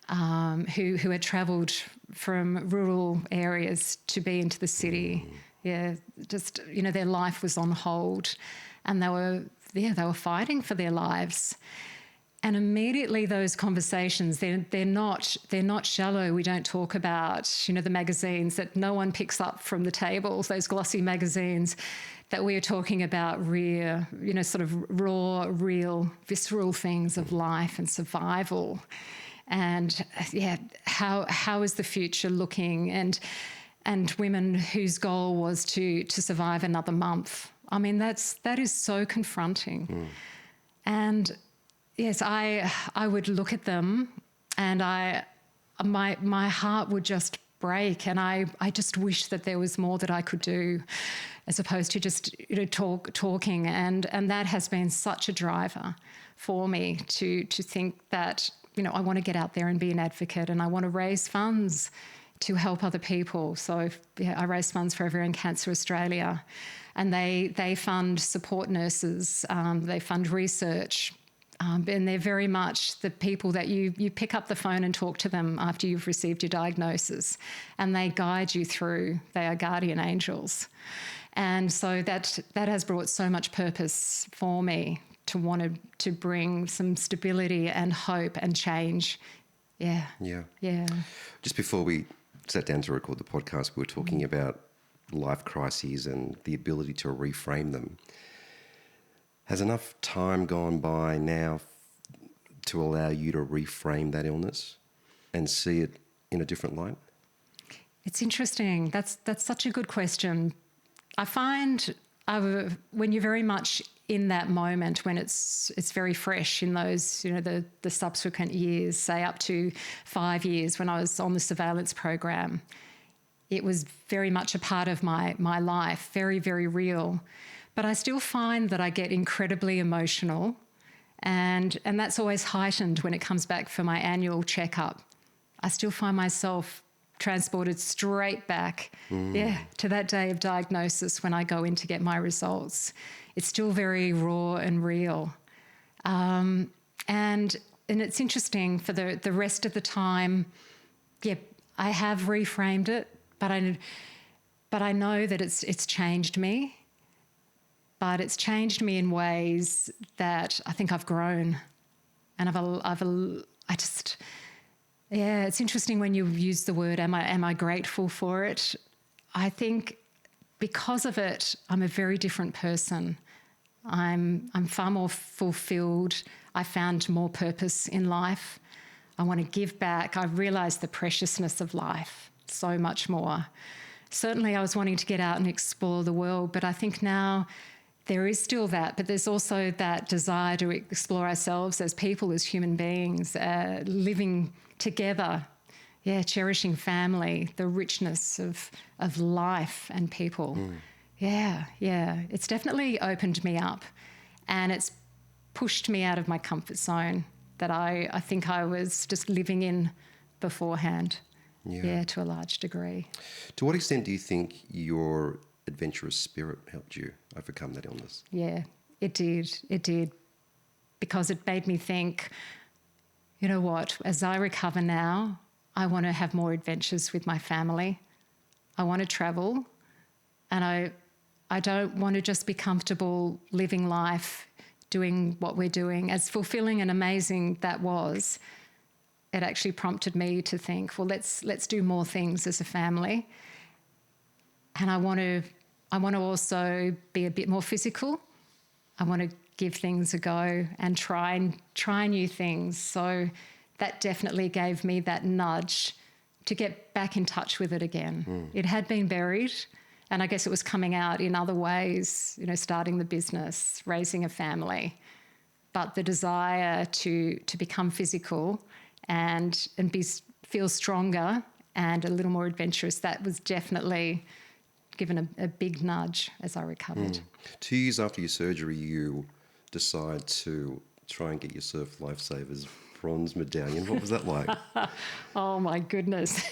who had travelled from rural areas to be into the city. Yeah, just, their life was on hold, and they were fighting for their lives. And immediately those conversations, they're not shallow. We don't talk about, the magazines that no one picks up from the table, those glossy magazines, that we are talking about sort of raw, real, visceral things of life and survival. And how is the future looking? And women whose goal was to survive another month. I mean, that is so confronting. And yes, I would look at them, and my heart would just break, and I just wish that there was more that I could do, as opposed to just talking. And that has been such a driver for me to think that I want to get out there and be an advocate, and I want to raise funds to help other people. So I raise funds for Ovarian Cancer Australia, and they fund support nurses, they fund research, and they're very much the people that you pick up the phone and talk to them after you've received your diagnosis, and they guide you through. They are guardian angels. And so that has brought so much purpose for me to want to bring some stability and hope and change. Yeah. Just before we sat down to record the podcast, we were talking about life crises and the ability to reframe them. Has enough time gone by now to allow you to reframe that illness and see it in a different light? It's interesting. That's such a good question. I find when you're very much in that moment, when it's very fresh in those, the subsequent years, say up to 5 years when I was on the surveillance program, it was very much a part of my life, very, very real. But I still find that I get incredibly emotional, and that's always heightened when it comes back for my annual checkup. I still find myself transported straight back, to that day of diagnosis when I go in to get my results. It's still very raw and real. And it's interesting, for the rest of the time, I have reframed it, but I know that it's changed me. But it's changed me in ways that I think I've grown, and it's interesting when you use the word, am I grateful for it? I think because of it, I'm a very different person. I'm far more fulfilled. I found more purpose in life. I want to give back. I've realised the preciousness of life so much more. Certainly I was wanting to get out and explore the world, but I think now there is still that, but there's also that desire to explore ourselves as people, as human beings, living together, cherishing family, the richness of life and people. Yeah. It's definitely opened me up, and it's pushed me out of my comfort zone that I think I was just living in beforehand. Yeah, to a large degree. To what extent do you think your adventurous spirit helped you overcome that illness? Yeah, it did. It did. Because it made me think, you know what, as I recover now, I want to have more adventures with my family. I want to travel, and I don't want to just be comfortable living life, doing what we're doing. As fulfilling and amazing that was, it actually prompted me to think, well, let's do more things as a family. And I want to also be a bit more physical. I want to give things a go and try new things. So that definitely gave me that nudge to get back in touch with it again. It had been buried, and I guess it was coming out in other ways, starting the business, raising a family. But the desire to become physical and feel stronger and a little more adventurous, that was definitely given a big nudge as I recovered. 2 years after your surgery, you decide to try and get yourself Lifesavers bronze medallion. What was that like? Oh my goodness.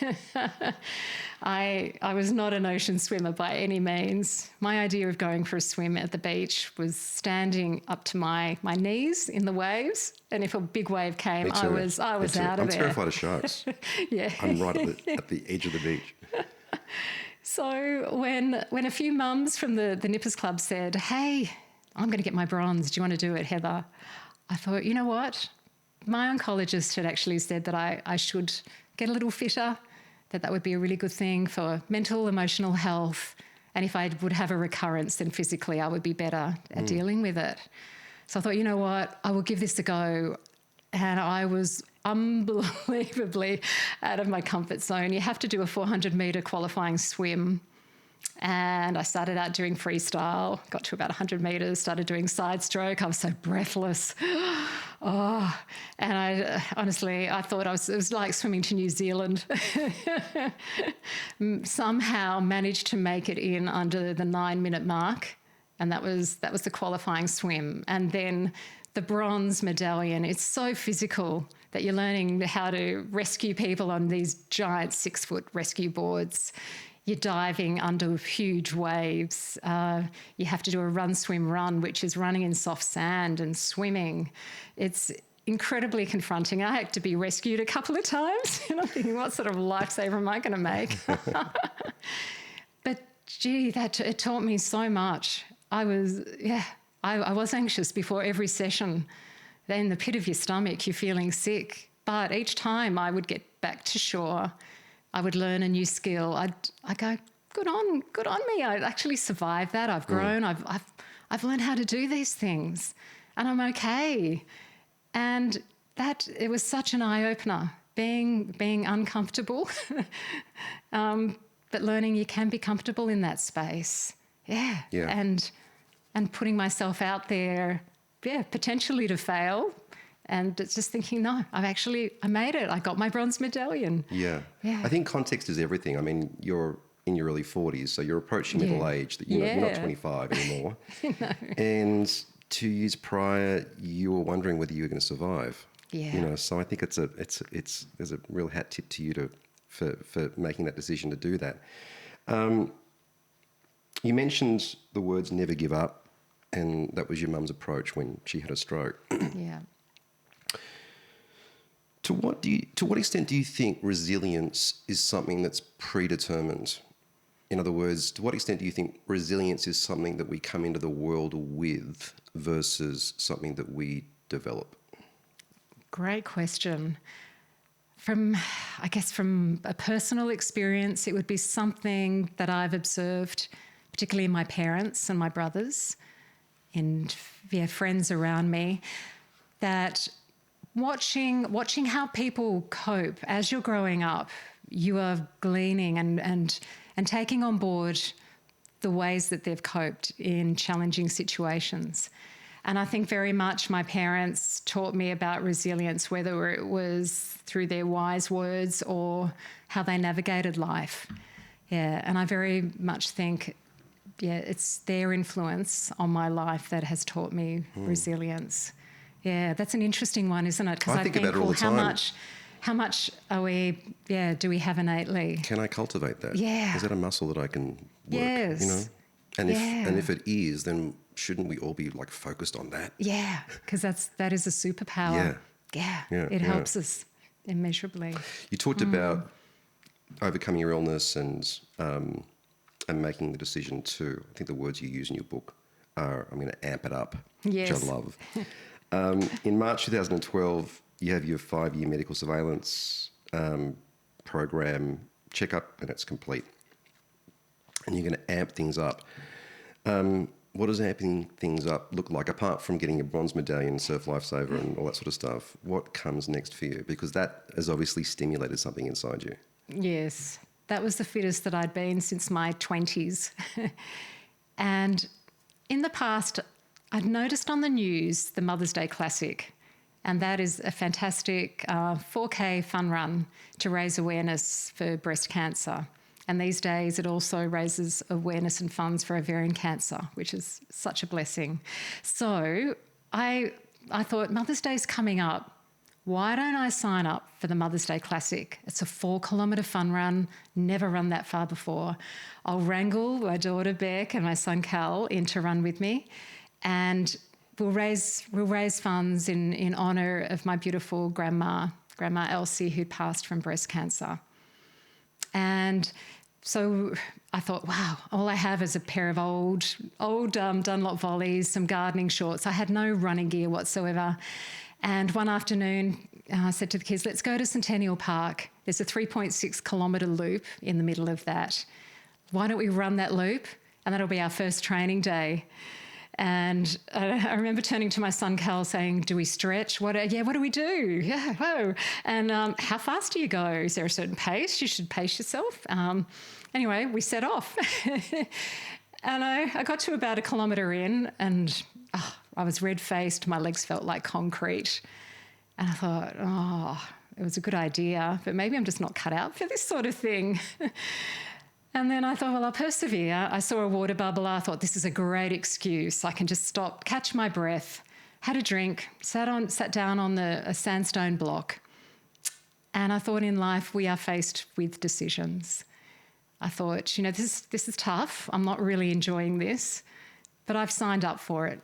I was not an ocean swimmer by any means. My idea of going for a swim at the beach was standing up to my knees in the waves, and if a big wave came, I was out of there. I'm terrified of sharks. Yeah. I'm right at the edge of the beach. So when a few mums from the Nippers Club said, hey, I'm going to get my bronze, do you want to do it, Heather? I thought, you know what? My oncologist had actually said that I should get a little fitter, that would be a really good thing for mental, emotional health. And if I would have a recurrence, then physically I would be better at dealing with it. So I thought, you know what? I will give this a go. And I was unbelievably out of my comfort zone. You have to do a 400-metre qualifying swim. And I started out doing freestyle, got to about 100 metres, started doing side stroke. I was so breathless. And I honestly thought it was like swimming to New Zealand. Somehow managed to make it in under the 9-minute mark. And that was the qualifying swim. And then the bronze medallion, it's so physical that you're learning how to rescue people on these giant 6-foot rescue boards. You're diving under huge waves. You have to do a run, swim, run, which is running in soft sand and swimming. It's incredibly confronting. I had to be rescued a couple of times. And I'm thinking, what sort of lifesaver am I going to make? But gee, it taught me so much. I was anxious before every session. Then in the pit of your stomach, you're feeling sick. But each time I would get back to shore, I would learn a new skill. I go, good on me. I actually survived that. I've grown. I've learned how to do these things, and I'm okay. And it was such an eye opener. Being uncomfortable, but learning you can be comfortable in that space. Yeah. And putting myself out there, potentially to fail. And it's just thinking, no, I made it. I got my bronze medallion. Yeah. I think context is everything. I mean, you're in your early 40s, so you're approaching middle age. That you're not 25 anymore. No. And 2 years prior, you were wondering whether you were going to survive. Yeah. So I think there's a real hat tip to you for making that decision to do that. You mentioned the words "never give up," and that was your mum's approach when she had a stroke. Yeah. To what extent do you think resilience is something that's predetermined? In other words, to what extent do you think resilience is something that we come into the world with versus something that we develop? Great question. From a personal experience, it would be something that I've observed, particularly in my parents and my brothers and friends around me, that watching how people cope as you're growing up, you are gleaning and taking on board the ways that they've coped in challenging situations. And I think very much my parents taught me about resilience, whether it was through their wise words or how they navigated life. Yeah, and I very much think, it's their influence on my life that has taught me resilience. Yeah, that's an interesting one, isn't it? Because I think about it all the time. How much are we, do we have innately? Can I cultivate that? Yeah. Is that a muscle that I can work? Yes. You know? And if it is, then shouldn't we all be like focused on that? Yeah, because that is a superpower. Yeah. It helps us immeasurably. You talked about overcoming your illness and making the decision to, I think the words you use in your book are, I'm going to amp it up, Yes. which I love. In March 2012, you have your 5-year medical surveillance program checkup, and it's complete. And you're going to amp things up. What does amping things up look like, apart from getting a bronze medallion, Surf Lifesaver and all that sort of stuff? What comes next for you? Because that has obviously stimulated something inside you. Yes, that was the fittest that I'd been since my 20s. And in the past, I'd noticed on the news the Mother's Day Classic, and that is a fantastic 4K fun run to raise awareness for breast cancer. And these days it also raises awareness and funds for ovarian cancer, which is such a blessing. So I thought, Mother's Day's coming up. Why don't I sign up for the Mother's Day Classic? It's a 4-kilometre fun run, never run that far before. I'll wrangle my daughter Beck and my son Cal in to run with me, and we'll raise funds in honour of my beautiful Grandma Elsie, who passed from breast cancer. And so I thought, wow, all I have is a pair of old Dunlop volleys, some gardening shorts. I had no running gear whatsoever. And one afternoon, I said to the kids, let's go to Centennial Park. There's a 3.6-kilometre loop in the middle of that. Why don't we run that loop? And that'll be our first training day. And I remember turning to my son Cal saying, do we stretch? What do we do? Yeah, whoa. And how fast do you go? Is there a certain pace? You should pace yourself. Anyway, we set off. And I got to about 1 kilometre in, and I was red-faced. My legs felt like concrete. And I thought, it was a good idea, but maybe I'm just not cut out for this sort of thing. And then I thought, well, I'll persevere. I saw a water bubble. I thought, this is a great excuse. I can just stop, catch my breath, had a drink, sat down on a sandstone block. And I thought, in life, we are faced with decisions. I thought, this is tough. I'm not really enjoying this, but I've signed up for it.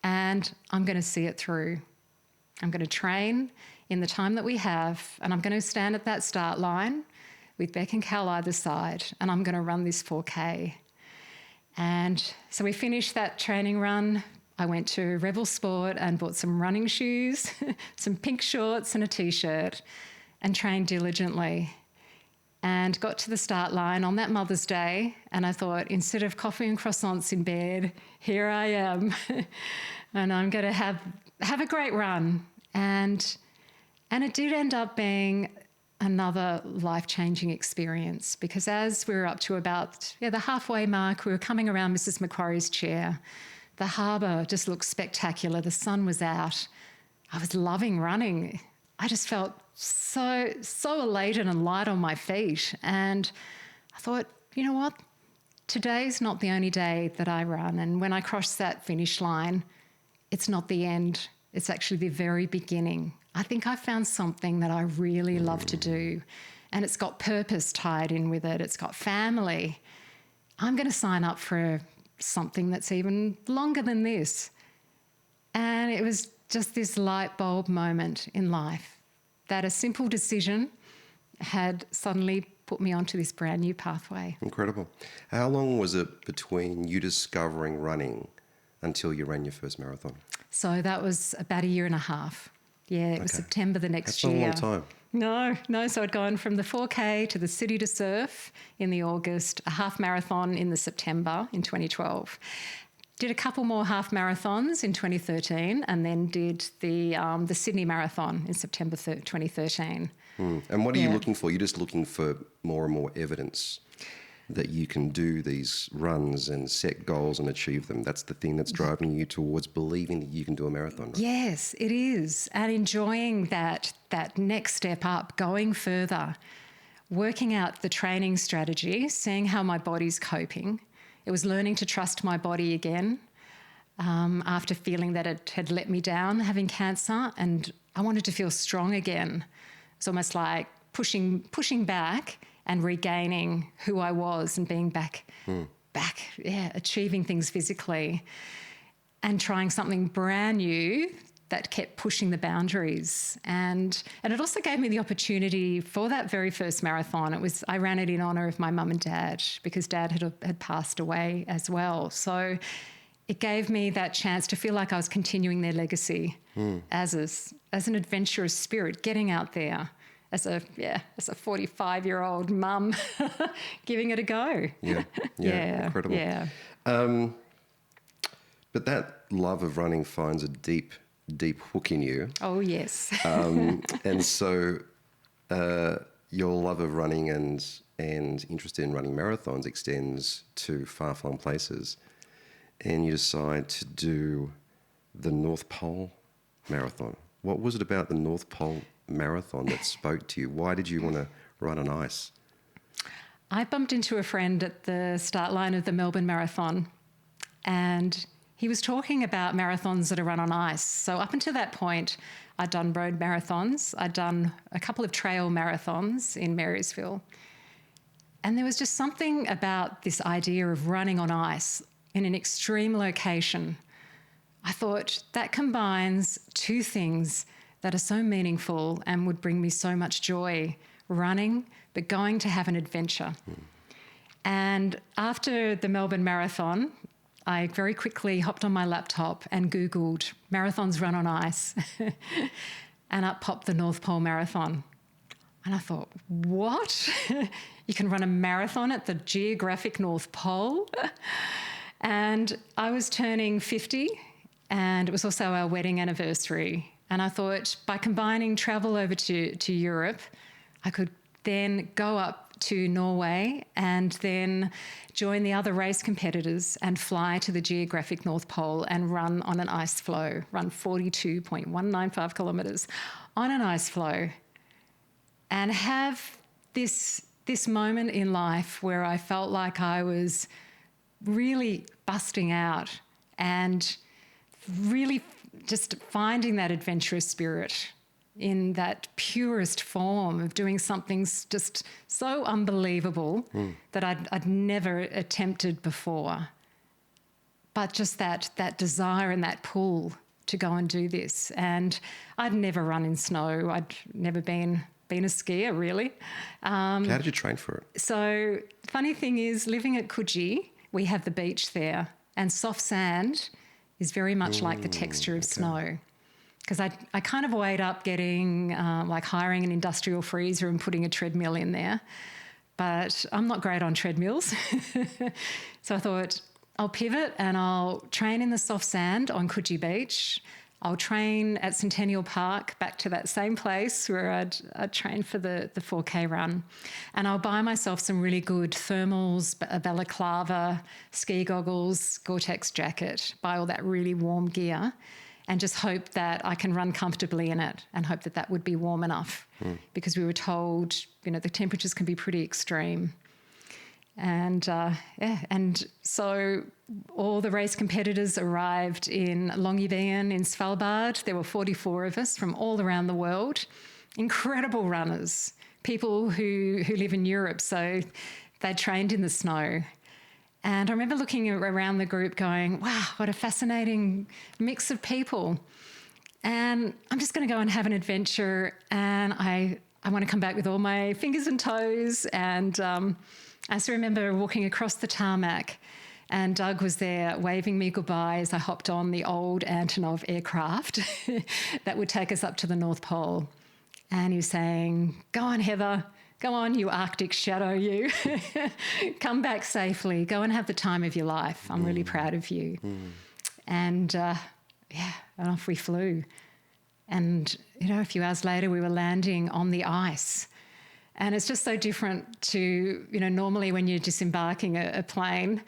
And I'm going to see it through. I'm going to train in the time that we have, and I'm going to stand at that start line with Beck and Cal either side, and I'm going to run this 4K. And so we finished that training run. I went to Rebel Sport and bought some running shoes, some pink shorts and a T-shirt, and trained diligently. And got to the start line on that Mother's Day, and I thought, instead of coffee and croissants in bed, here I am. And I'm going to have a great run. And it did end up being another life-changing experience, because as we were up to about the halfway mark, we were coming around Mrs. Macquarie's chair. The harbour just looked spectacular. The sun was out. I was loving running. I just felt so elated and light on my feet. And I thought, you know what? Today's not the only day that I run. And when I cross that finish line, it's not the end. It's actually the very beginning. I think I found something that I really love to do, and it's got purpose tied in with it. It's got family. I'm going to sign up for something that's even longer than this. And it was just this light bulb moment in life that a simple decision had suddenly put me onto this brand new pathway. Incredible. How long was it between you discovering running until you ran your first marathon? So that was about 1.5 years. Yeah, it was September the next year. That's not a long time. No. So I'd gone from the 4K to the city to surf in the August, a half marathon in the September in 2012. Did a couple more half marathons in 2013, and then did the Sydney Marathon in September 2013. And what are you looking for? You're just looking for more and more evidence? that you can do these runs and set goals and achieve them. That's the thing that's driving you towards believing that you can do a marathon, right? Yes, it is. And enjoying that next step up, going further, working out the training strategy, seeing how my body's coping. It was learning to trust my body again after feeling that it had let me down, having cancer, and I wanted to feel strong again. It's almost like pushing back and regaining who I was and being back, achieving things physically and trying something brand new that kept pushing the boundaries. And it also gave me the opportunity for that very first marathon. I ran it in honour of my mum and dad because dad had passed away as well. So it gave me that chance to feel like I was continuing their legacy as an adventurous spirit, getting out there as a 45-year-old mum, giving it a go. Yeah, incredible. Yeah. But that love of running finds a deep hook in you. Oh, yes. And so your love of running and interest in running marathons extends to far-flung places. And you decide to do the North Pole Marathon. What was it about the North Pole Marathon that spoke to you? Why did you want to run on ice? I bumped into a friend at the start line of the Melbourne Marathon, and he was talking about marathons that are run on ice. So up until that point, I'd done road marathons. I'd done a couple of trail marathons in Marysville. And there was just something about this idea of running on ice in an extreme location. I thought that combines two things that are so meaningful and would bring me so much joy: running, but going to have an adventure. And after the Melbourne Marathon, I very quickly hopped on my laptop and Googled marathons run on ice and up popped the North Pole Marathon. And I thought, what? You can run a marathon at the geographic North Pole? And I was turning 50 and it was also our wedding anniversary. And I thought by combining travel over to Europe, I could then go up to Norway and then join the other race competitors and fly to the geographic North Pole and run on an ice floe, run 42.195 kilometres on an ice floe, and have this moment in life where I felt like I was really busting out and really just finding that adventurous spirit in that purest form of doing something just so unbelievable that I'd never attempted before. But just that desire and that pull to go and do this. And I'd never run in snow. I'd never been a skier, really. How did you train for it? So funny thing is, living at Coogee, we have the beach there, and soft sand is very much like the texture of snow. Because I kind of weighed up getting, hiring an industrial freezer and putting a treadmill in there. But I'm not great on treadmills. So I thought, I'll pivot and I'll train in the soft sand on Coogee Beach. I'll train at Centennial Park, back to that same place where I'd trained for the 4K run. And I'll buy myself some really good thermals, a balaclava, ski goggles, Gore-Tex jacket, buy all that really warm gear, and just hope that I can run comfortably in it and hope that would be warm enough because we were told, the temperatures can be pretty extreme. And and so all the race competitors arrived in Longyearbyen in Svalbard. There were 44 of us from all around the world, incredible runners, people who live in Europe, so they trained in the snow. And I remember looking around the group going, wow, what a fascinating mix of people. And I'm just going to go and have an adventure. And I want to come back with all my fingers and toes. And I still remember walking across the tarmac and Doug was there waving me goodbye as I hopped on the old Antonov aircraft that would take us up to the North Pole. And he was saying, go on, Heather. Go on, you Arctic shadow, you. Come back safely. Go and have the time of your life. I'm really proud of you. And, and off we flew. And, a few hours later we were landing on the ice. And it's just so different to, normally when you're disembarking a plane,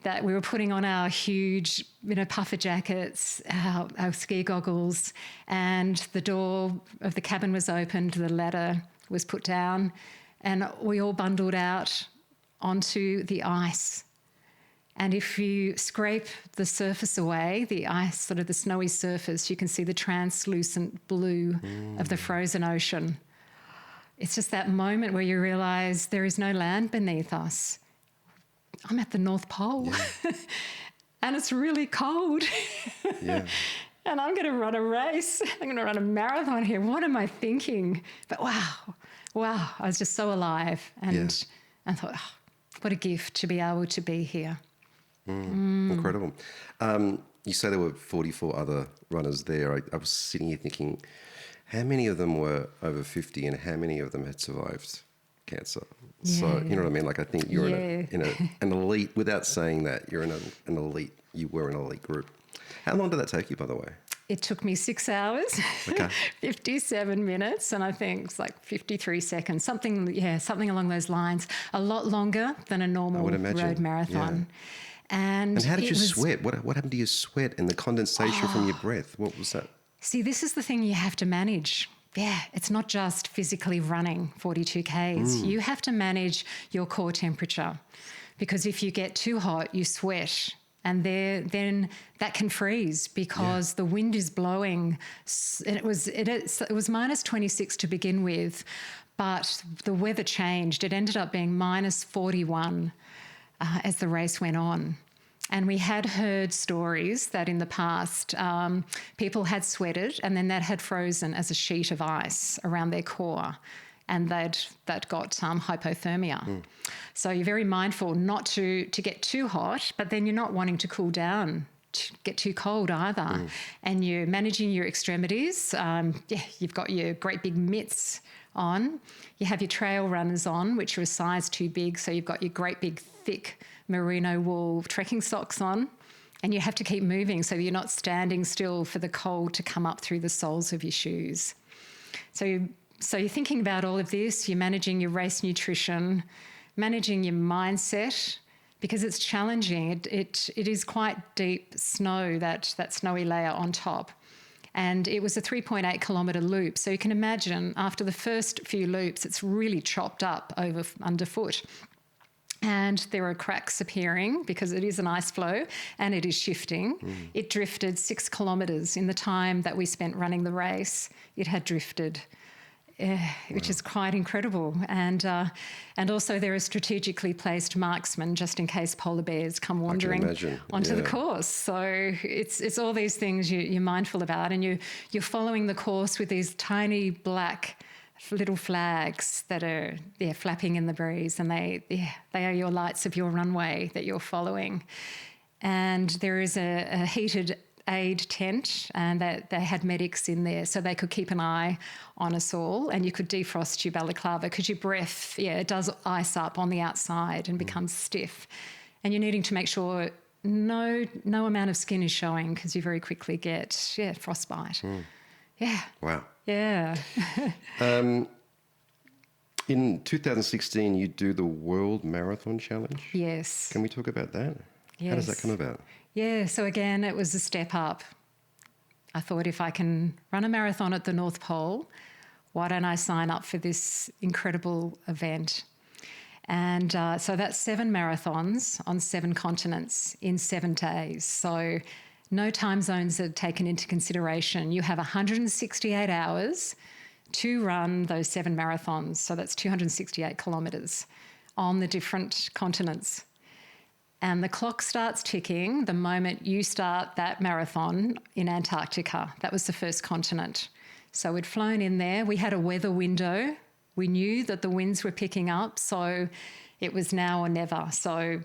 that we were putting on our huge, puffer jackets, our ski goggles, and the door of the cabin was opened, the ladder was put down, and we all bundled out onto the ice. And if you scrape the surface away, the ice, sort of the snowy surface, you can see the translucent blue of the frozen ocean. It's just that moment where you realise there is no land beneath us. I'm at the North Pole and it's really cold. Yeah. And I'm going to run a race. I'm going to run a marathon here. What am I thinking? But wow, I was just so alive and thought, what a gift to be able to be here. Incredible. You say there were 44 other runners there. I was sitting here thinking, how many of them were over 50 and how many of them had survived cancer? Yeah. So, you know what I mean? Like, I think you're in an elite, without saying that, you're in an elite, you were an elite group. How long did that take you, by the way? It took me 6 hours, 57 minutes, and I think it's like 53 seconds, something along those lines. A lot longer than a normal road marathon. Yeah. And how did you sweat? What happened to your sweat and the condensation from your breath? What was that? See, this is the thing you have to manage. Yeah, it's not just physically running 42 Ks. You have to manage your core temperature, because if you get too hot, you sweat. And then that can freeze because the wind is blowing. And it was minus 26 to begin with, but the weather changed. It ended up being minus 41 as the race went on. And we had heard stories that in the past people had sweated and then that had frozen as a sheet of ice around their core, and that got hypothermia. So you're very mindful not to get too hot, but then you're not wanting to cool down, to get too cold either. And you're managing your extremities. You've got your great big mitts on. You have your trail runners on, which are a size too big. So you've got your great big thick merino wool trekking socks on. And you have to keep moving so you're not standing still for the cold to come up through the soles of your shoes. So you're thinking about all of this. You're managing your race nutrition, managing your mindset, because it's challenging. It is quite deep snow, that snowy layer on top. And it was a 3.8 kilometre loop. So you can imagine after the first few loops, it's really chopped up underfoot. And there are cracks appearing because it is an ice flow and it is shifting. It drifted 6 kilometres in the time that we spent running the race. It had drifted. Which is quite incredible. And also there are strategically placed marksmen just in case polar bears come wandering onto the course. So it's all these things you're mindful about, and you're following the course with these tiny black little flags that are flapping in the breeze, and they are your lights of your runway that you're following. And there is a heated aid tent, and that they had medics in there so they could keep an eye on us all, and you could defrost your balaclava because your breath, it does ice up on the outside and becomes stiff, and you're needing to make sure no amount of skin is showing because you very quickly get frostbite. Wow. Yeah. In 2016 you do the World Marathon Challenge. Yes. Can we talk about that? Yes. How does that come about? Yeah, so again, it was a step up. I thought, if I can run a marathon at the North Pole, why don't I sign up for this incredible event? And so that's 7 marathons on 7 continents in 7 days. So no time zones are taken into consideration. You have 168 hours to run those 7 marathons. So that's 268 kilometres on the different continents. And the clock starts ticking the moment you start that marathon in Antarctica. That was the first continent. So we'd flown in there. We had a weather window. We knew that the winds were picking up, so it was now or never. So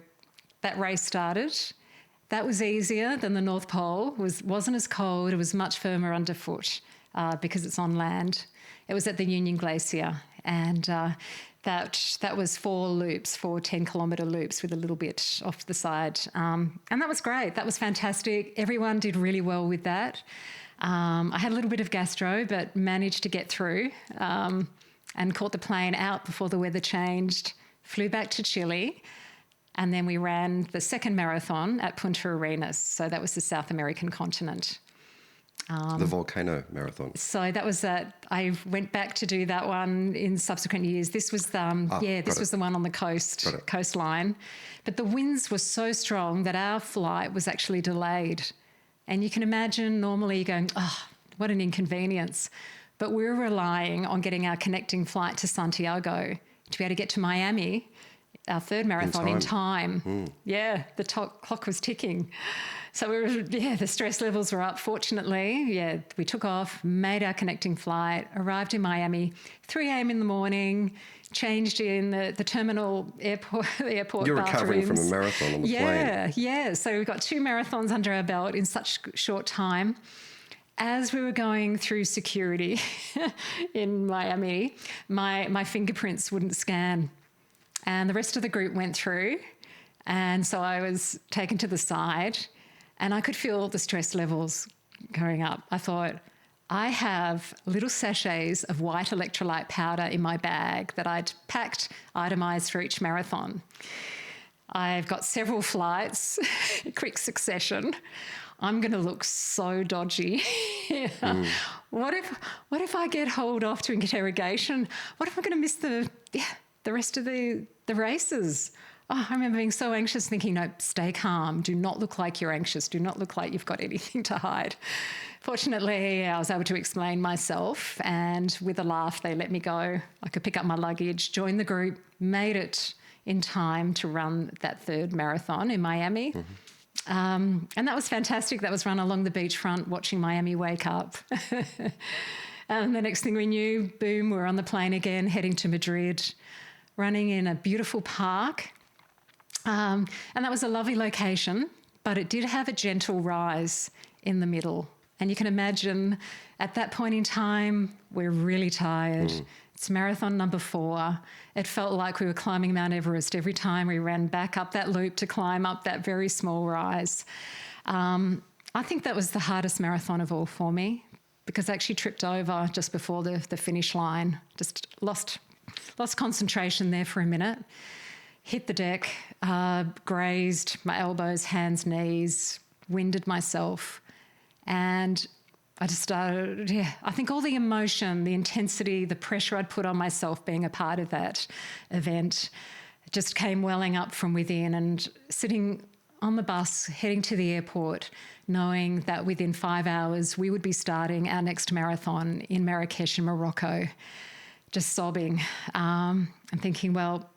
that race started. That was easier than the North Pole. It wasn't as cold. It was much firmer underfoot because it's on land. It was at the Union Glacier, and that was 4 loops, 4 10-kilometre loops with a little bit off the side. And that was great. That was fantastic. Everyone did really well with that. I had a little bit of gastro, but managed to get through. and caught the plane out before the weather changed, flew back to Chile, and then we ran the second marathon at Punta Arenas. So that was the South American continent. The volcano marathon. So that was I went back to do that one in subsequent years. This was was the one on the coastline. But the winds were so strong that our flight was actually delayed. And you can imagine normally going, oh, what an inconvenience. But we were relying on getting our connecting flight to Santiago to be able to get to Miami, our third marathon, in time. Yeah, the clock was ticking. So the stress levels were up. Fortunately, we took off, made our connecting flight, arrived in Miami, 3 a.m. in the morning, changed in the terminal airport, the airport You're bathrooms. recovering from a marathon on the plane. Yeah. So we've got 2 marathons under our belt in such short time. As we were going through security in Miami, my fingerprints wouldn't scan. And the rest of the group went through. And so I was taken to the side and I could feel the stress levels going up. I thought, I have little sachets of white electrolyte powder in my bag that I'd packed, itemised for each marathon. I've got several flights, quick succession. I'm going to look so dodgy. What if I get hauled off to interrogation? What if I'm going to miss the rest of the races? Oh, I remember being so anxious, thinking, no, stay calm. Do not look like you're anxious. Do not look like you've got anything to hide. Fortunately, I was able to explain myself, and with a laugh, they let me go. I could pick up my luggage, join the group, made it in time to run that third marathon in Miami. And that was fantastic. That was run along the beachfront, watching Miami wake up. And the next thing we knew, boom, we're on the plane again, heading to Madrid, running in a beautiful park. And that was a lovely location, but it did have a gentle rise in the middle. And you can imagine at that point in time, we're really tired. It's marathon number 4. It felt like we were climbing Mount Everest every time we ran back up that loop to climb up that very small rise. I think that was the hardest marathon of all for me, because I actually tripped over just before the finish line, just lost concentration there for a minute, hit the deck, grazed my elbows, hands, knees, winded myself. And I just started, I think all the emotion, the intensity, the pressure I'd put on myself being a part of that event just came welling up from within. And sitting on the bus, heading to the airport, knowing that within 5 hours we would be starting our next marathon in Marrakesh in Morocco, just sobbing and thinking, well,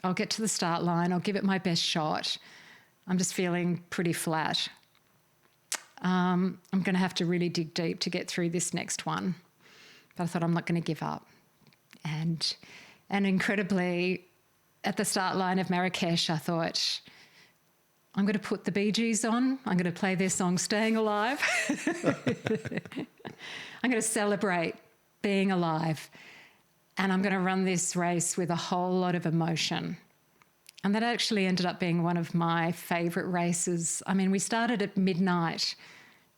I'll get to the start line, I'll give it my best shot. I'm just feeling pretty flat. I'm going to have to really dig deep to get through this next one. But I thought, I'm not going to give up. And incredibly, at the start line of Marrakesh, I thought, I'm going to put the Bee Gees on. I'm going to play their song, Staying Alive. I'm going to celebrate being alive. And I'm going to run this race with a whole lot of emotion. And that actually ended up being one of my favourite races. I mean, we started at midnight.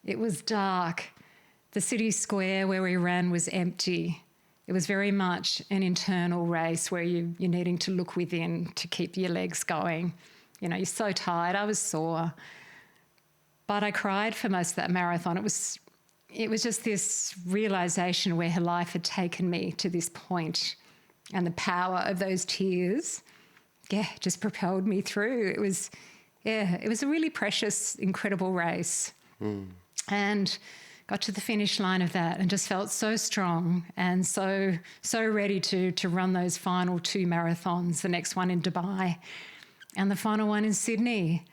It was dark. The city square where we ran was empty. It was very much an internal race where you're needing to look within to keep your legs going. You know, you're so tired. I was sore. But I cried for most of that marathon. It was just this realisation where her life had taken me to this point, and the power of those tears, just propelled me through. It was a really precious, incredible race. And got to the finish line of that and just felt so strong and so ready to run those final 2 marathons, the next one in Dubai and the final one in Sydney,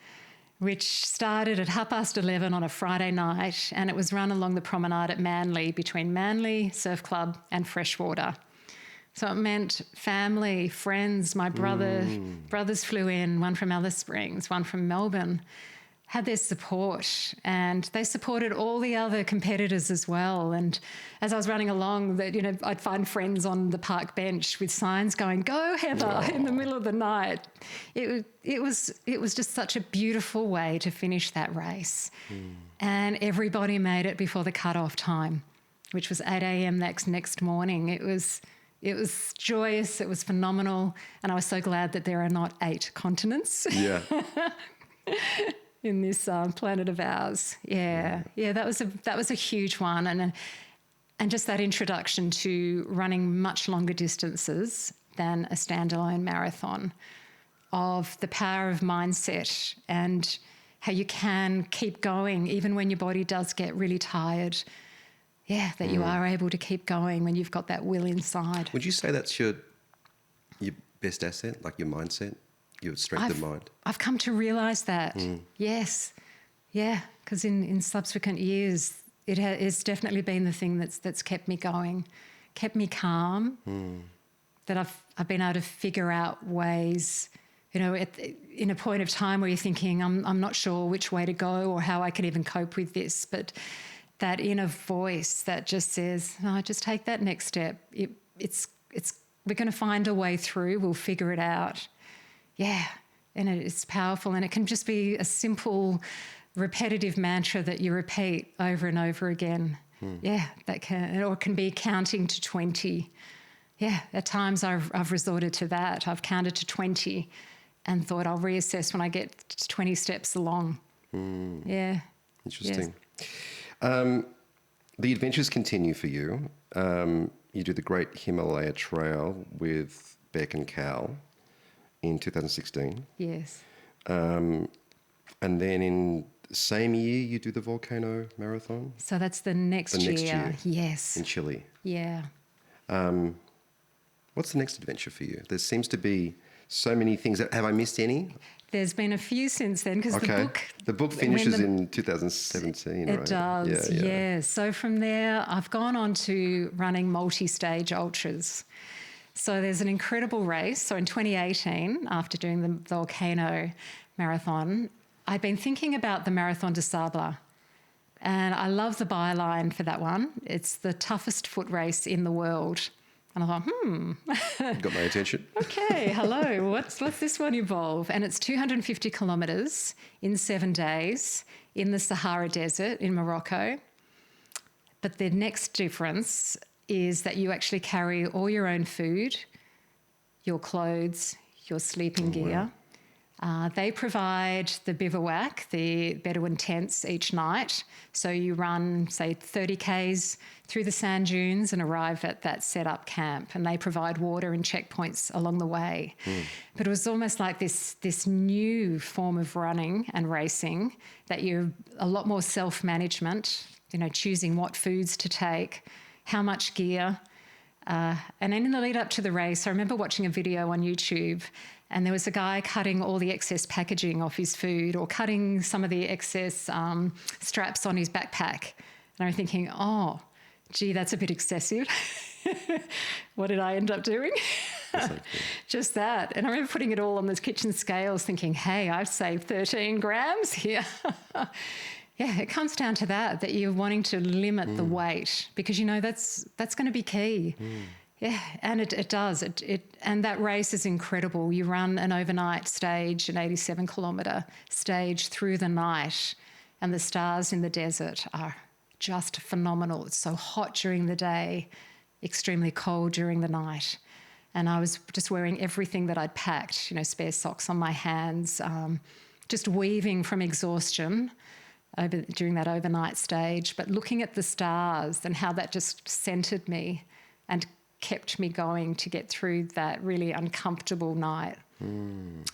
which started at 11:30 on a Friday night, and it was run along the promenade at Manly, between Manly Surf Club and Freshwater. So it meant family, friends. My brothers flew in, one from Alice Springs, one from Melbourne, had their support, and they supported all the other competitors as well. And as I was running along, I'd find friends on the park bench with signs going, "Go Heather," in the middle of the night. It was just such a beautiful way to finish that race. And everybody made it before the cut-off time, which was 8 a.m. next morning. It It was joyous. It was phenomenal. And I was so glad that there are not 8 continents Yeah. in this planet of ours. Yeah. That was a huge one. And just that introduction to running much longer distances than a standalone marathon, of the power of mindset and how you can keep going even when your body does get really tired. Yeah, that you are able to keep going when you've got that will inside. Would you say that's your best asset, like your mindset, your strength of mind? I've come to realise that. Yes. Yeah, because in subsequent years, it's definitely been the thing that's kept me going, kept me calm, that I've been able to figure out ways, you know, in a point of time where you're thinking, I'm not sure which way to go or how I can even cope with this, but that inner voice that just says, no, just take that next step. We're going to find a way through. We'll figure it out. Yeah, and it's powerful, and it can just be a simple, repetitive mantra that you repeat over and over again. Yeah, it can be counting to 20. Yeah, at times I've resorted to that. I've counted to 20 and thought I'll reassess when I get to 20 steps along. Yeah. Interesting. Yes. The adventures continue for you. You do the Great Himalaya Trail with Beck and Cal in 2016. Yes. And then in the same year, you do the Volcano Marathon? So that's the next year. Yes. In Chile. Yeah. What's the next adventure for you? There seems to be so many things. Have I missed any? There's been a few since then, because the book finishes in 2017, right? It does, yeah. So from there, I've gone on to running multi-stage ultras. So there's an incredible race. So in 2018, after doing the Volcano Marathon, I'd been thinking about the Marathon des Sables. And I love the byline for that one. It's the toughest foot race in the world. And I thought, Got my attention. Okay, hello, what's this one involve? And it's 250 kilometres in 7 days in the Sahara Desert in Morocco. But the next difference is that you actually carry all your own food, your clothes, your sleeping gear. Wow. They provide the bivouac, the Bedouin tents each night. So you run, say, 30 Ks through the sand dunes and arrive at that set-up camp, and they provide water and checkpoints along the way. But it was almost like this new form of running and racing, that you're a lot more self-management, you know, choosing what foods to take, how much gear. And then in the lead up to the race, I remember watching a video on YouTube, and there was a guy cutting all the excess packaging off his food, or cutting some of the excess straps on his backpack. And I'm thinking, oh, gee, that's a bit excessive. What did I end up doing? Just that. And I remember putting it all on the kitchen scales thinking, hey, I've saved 13 grams here. Yeah, it comes down to that you're wanting to limit the weight, because, you know, that's going to be key. Yeah, and it does. And that race is incredible. You run an overnight stage, an 87-kilometre stage through the night, and the stars in the desert are just phenomenal. It's so hot during the day, extremely cold during the night. And I was just wearing everything that I'd packed, you know, spare socks on my hands, just weaving from exhaustion during that overnight stage, but looking at the stars and how that just centered me and kept me going to get through that really uncomfortable night.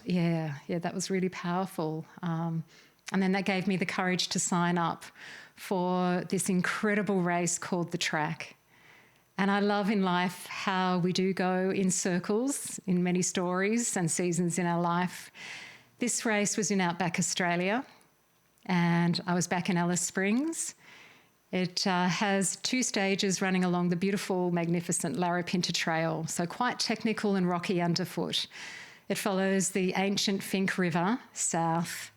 Yeah, that was really powerful. And then that gave me the courage to sign up for this incredible race called the Track. And I love in life how we do go in circles in many stories and seasons in our life. This race was in Outback Australia, and I was back in Alice Springs. It has 2 stages running along the beautiful, magnificent Larapinta Trail, so quite technical and rocky underfoot. It follows the ancient Finke River south,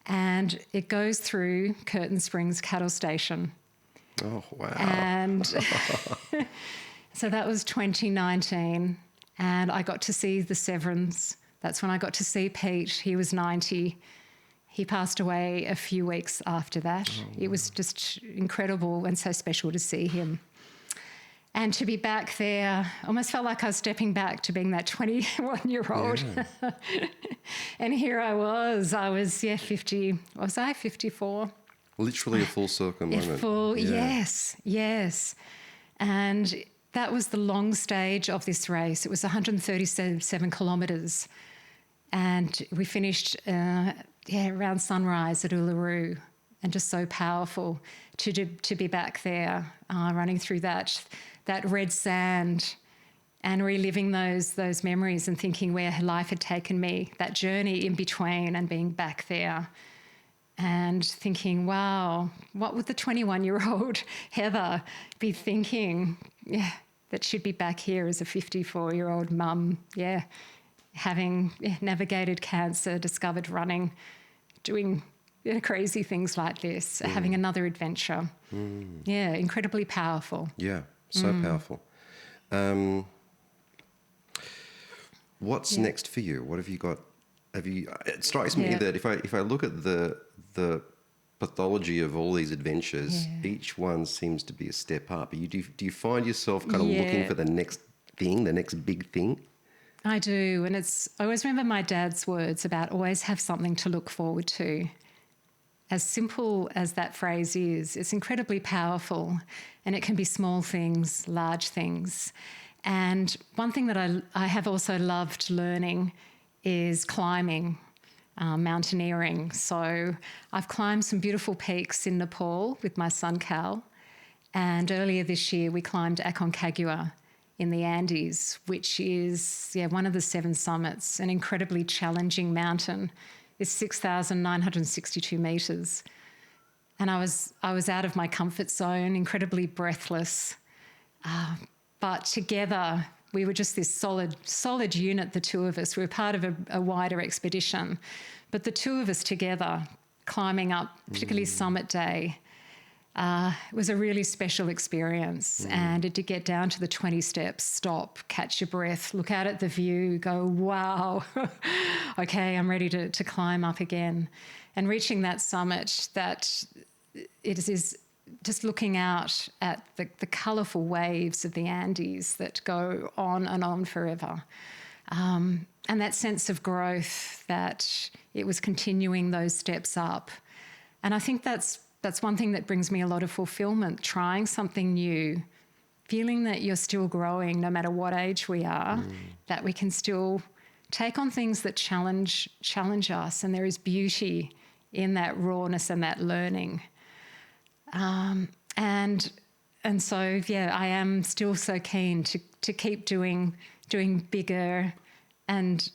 and it goes through Curtin Springs Cattle Station. Oh, wow. And so that was 2019, and I got to see the Severns. That's when I got to see Pete. He was 90. He passed away a few weeks after that. It was just incredible and so special to see him. And to be back there, almost felt like I was stepping back to being that 21-year-old. Yeah. And here I was, 50, was I 54? Literally a full circle moment. Yes. And that was the long stage of this race. It was 137 kilometres. And we finished around sunrise at Uluru, and just so powerful to be back there, running through that red sand and reliving those memories and thinking where life had taken me, that journey in between and being back there. And thinking, wow, what would the 21-year-old Heather be thinking? Yeah, that she'd be back here as a 54-year-old mum, having navigated cancer, discovered running, doing crazy things like this, having another adventure. Yeah, incredibly powerful. Yeah, so powerful. What's next for you? What have you got? It strikes me that if I look at the pathology of all these adventures, each one seems to be a step up. Do you find yourself kind of looking for the next thing, the next big thing? I do, and I always remember my dad's words about always have something to look forward to. As simple as that phrase is, it's incredibly powerful, and it can be small things, large things. And one thing that I have also loved learning is climbing, mountaineering. So I've climbed some beautiful peaks in Nepal with my son Cal, and earlier this year we climbed Aconcagua in the Andes, which is one of the 7 summits, an incredibly challenging mountain. It's 6,962 metres. And I was out of my comfort zone, incredibly breathless. But together, we were just this solid unit, the two of us. We were part of a wider expedition. But the two of us together, climbing up, particularly summit day, it was a really special experience. And to get down to the 20 steps, stop, catch your breath, look out at the view, go, wow, okay, I'm ready to climb up again. And reaching that summit, that it is just looking out at the colourful waves of the Andes that go on and on forever. And that sense of growth, that it was continuing those steps up. And I think that's one thing that brings me a lot of fulfillment, trying something new, feeling that you're still growing no matter what age we are, that we can still take on things that challenge us, and there is beauty in that rawness and that learning. And so, I am still so keen to keep doing bigger and,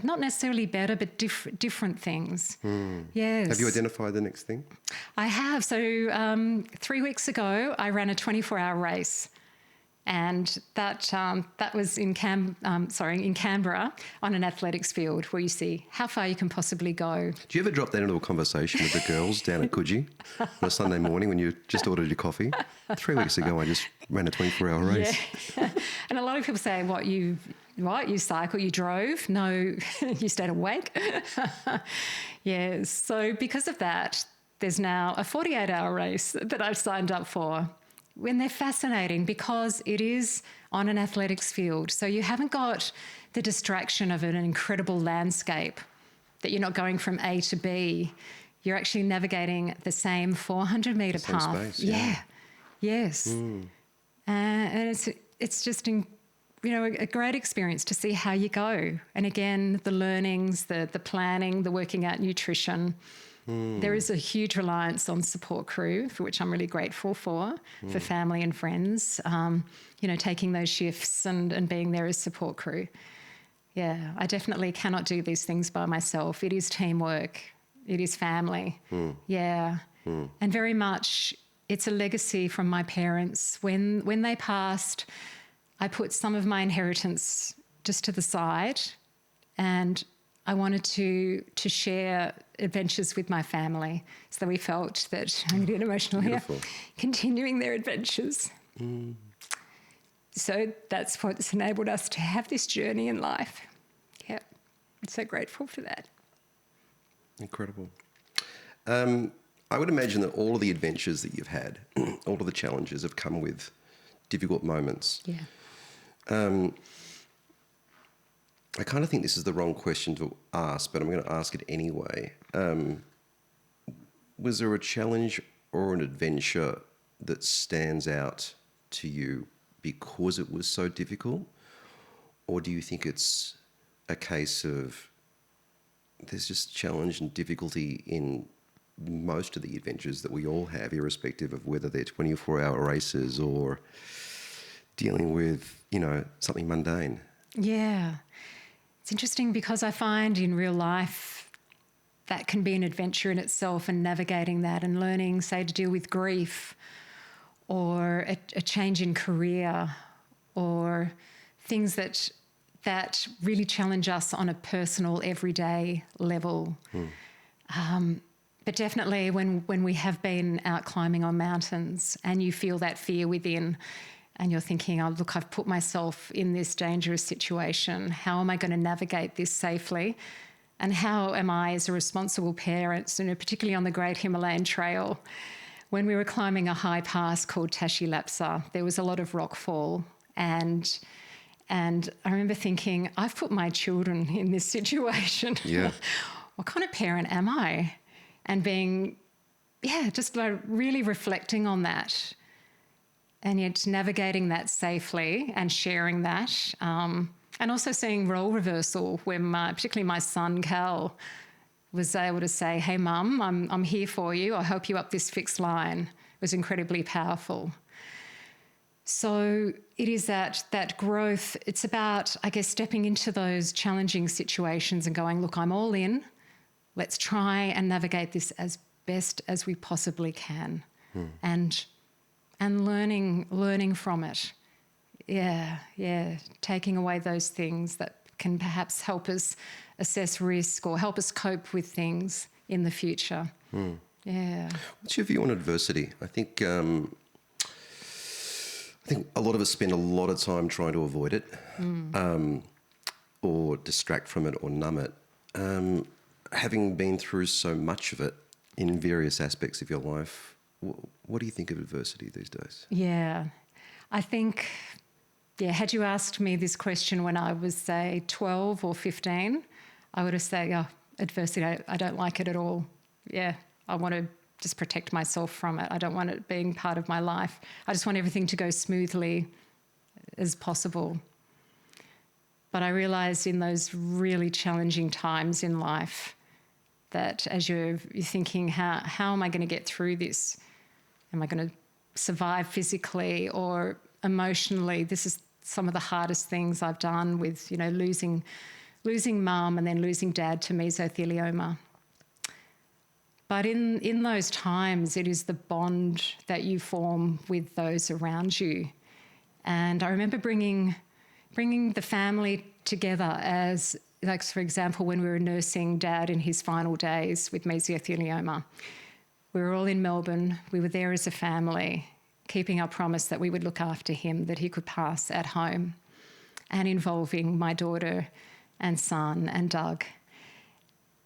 not necessarily better, but different things. Yes. Have you identified the next thing? I have. So 3 weeks ago, I ran a 24-hour race. And that was in Canberra on an athletics field where you see how far you can possibly go. Do you ever drop that into a conversation with the girls down at Coogee on a Sunday morning when you just ordered your coffee? 3 weeks ago, I just ran a 24-hour race. Yeah. And a lot of people say, you cycle, you drove? No, you stayed awake. Yes. So because of that, there's now a 48-hour race that I've signed up for. When they're fascinating because it is on an athletics field. So you haven't got the distraction of an incredible landscape, that you're not going from A to B. You're actually navigating the same 400-metre path. Space, yeah. Yes. And it's just a great experience to see how you go. And again, the learnings, the planning, the working out nutrition. There is a huge reliance on support crew, for which I'm really grateful for family and friends, taking those shifts and being there as support crew. Yeah, I definitely cannot do these things by myself. It is teamwork. It is family. Yeah. And very much it's a legacy from my parents. When they passed, I put some of my inheritance just to the side, and I wanted to share adventures with my family, so we felt that I'm getting emotional here, continuing their adventures. So that's what's enabled us to have this journey in life. Yeah, I'm so grateful for that. Incredible. I would imagine that all of the adventures that you've had, all of the challenges have come with difficult moments. Yeah. I kind of think this is the wrong question to ask, but I'm going to ask it anyway. Was there a challenge or an adventure that stands out to you because it was so difficult? Or do you think it's a case of there's just challenge and difficulty in most of the adventures that we all have, irrespective of whether they're 24-hour races or dealing with, something mundane? Yeah. It's interesting because I find in real life that can be an adventure in itself, and navigating that and learning, say, to deal with grief or a change in career or things that really challenge us on a personal, everyday level. But definitely when we have been out climbing on mountains and you feel that fear within, and you're thinking, oh, look, I've put myself in this dangerous situation. How am I going to navigate this safely? And how am I, as a responsible parent, particularly on the Great Himalayan Trail, when we were climbing a high pass called Tashi Lapsa, there was a lot of rockfall. And I remember thinking, I've put my children in this situation. Yeah. What kind of parent am I? And being, just like really reflecting on that. And yet navigating that safely and sharing that. And also seeing role reversal when particularly my son, Cal, was able to say, hey, Mum, I'm here for you. I help you up this fixed line. It was incredibly powerful. So it is that growth. It's about, I guess, stepping into those challenging situations and going, look, I'm all in. Let's try and navigate this as best as we possibly can. And learning from it. Yeah. Taking away those things that can perhaps help us assess risk or help us cope with things in the future. Yeah. What's your view on adversity? I think a lot of us spend a lot of time trying to avoid it, or distract from it or numb it. Having been through so much of it in various aspects of your life, what do you think of adversity these days? Yeah, I think, had you asked me this question when I was, say, 12 or 15, I would have said, adversity, I don't like it at all. Yeah, I want to just protect myself from it. I don't want it being part of my life. I just want everything to go smoothly as possible. But I realised in those really challenging times in life that as you're thinking, how am I going to get through this? Am I going to survive physically or emotionally? This is some of the hardest things I've done with, losing mum and then losing dad to mesothelioma. But in those times, it is the bond that you form with those around you. And I remember bringing the family together as, like, for example, when we were nursing dad in his final days with mesothelioma. We were all in Melbourne. We were there as a family, keeping our promise that we would look after him, that he could pass at home, and involving my daughter and son and Doug.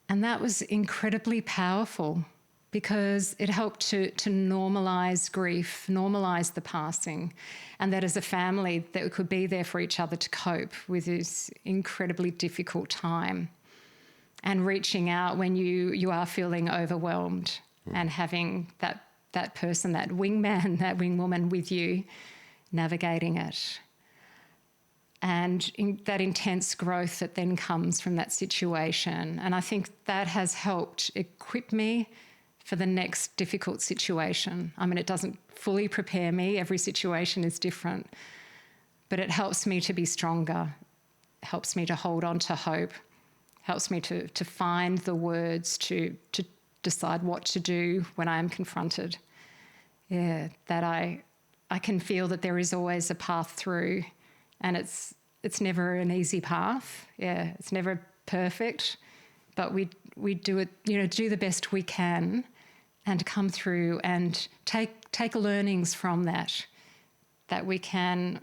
And that was incredibly powerful because it helped to normalise grief, normalise the passing, and that as a family that we could be there for each other to cope with this incredibly difficult time, and reaching out when you are feeling overwhelmed. And having that person, that wingman, that wingwoman with you, navigating it. And that intense growth that then comes from that situation. And I think that has helped equip me for the next difficult situation. I mean, it doesn't fully prepare me. Every situation is different. But it helps me to be stronger, helps me to hold on to hope, helps me to find the words to decide what to do when I am confronted. Yeah, that I can feel that there is always a path through, and it's never an easy path. Yeah, it's never perfect, but we do it, do the best we can, and come through and take learnings from that we can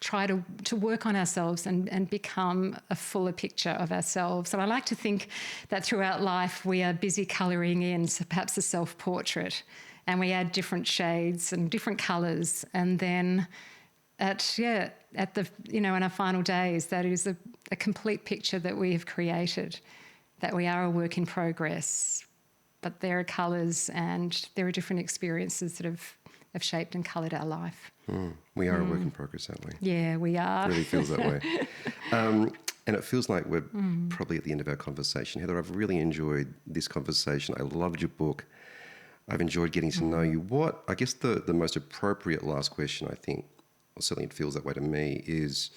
try to work on ourselves and become a fuller picture of ourselves. And I like to think that throughout life we are busy colouring in, so perhaps a self-portrait, and we add different shades and different colours, and then at the, in our final days, that is a complete picture that we have created, that we are a work in progress, but there are colours and there are different experiences that have shaped and coloured our life. We are a work in progress, aren't we? Yeah, we are. It really feels that way. And it feels like we're probably at the end of our conversation. Heather, I've really enjoyed this conversation. I loved your book. I've enjoyed getting to know you. I guess the most appropriate last question, I think, or certainly it feels that way to me, is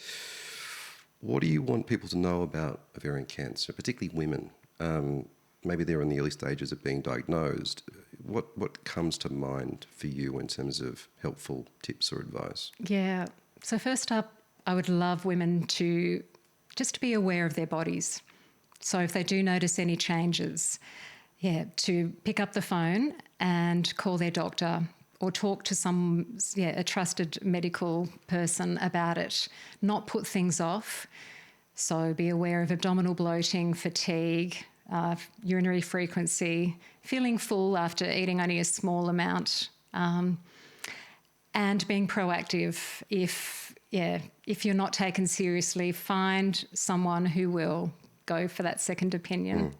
what do you want people to know about ovarian cancer, particularly women? Maybe they're in the early stages of being diagnosed. What comes to mind for you in terms of helpful tips or advice? Yeah. So first up, I would love women to just be aware of their bodies. So if they do notice any changes, to pick up the phone and call their doctor or talk to a trusted medical person about it, not put things off. So be aware of abdominal bloating, fatigue, urinary frequency, feeling full after eating only a small amount, and being proactive. If you're not taken seriously, find someone who will. Go for that second opinion.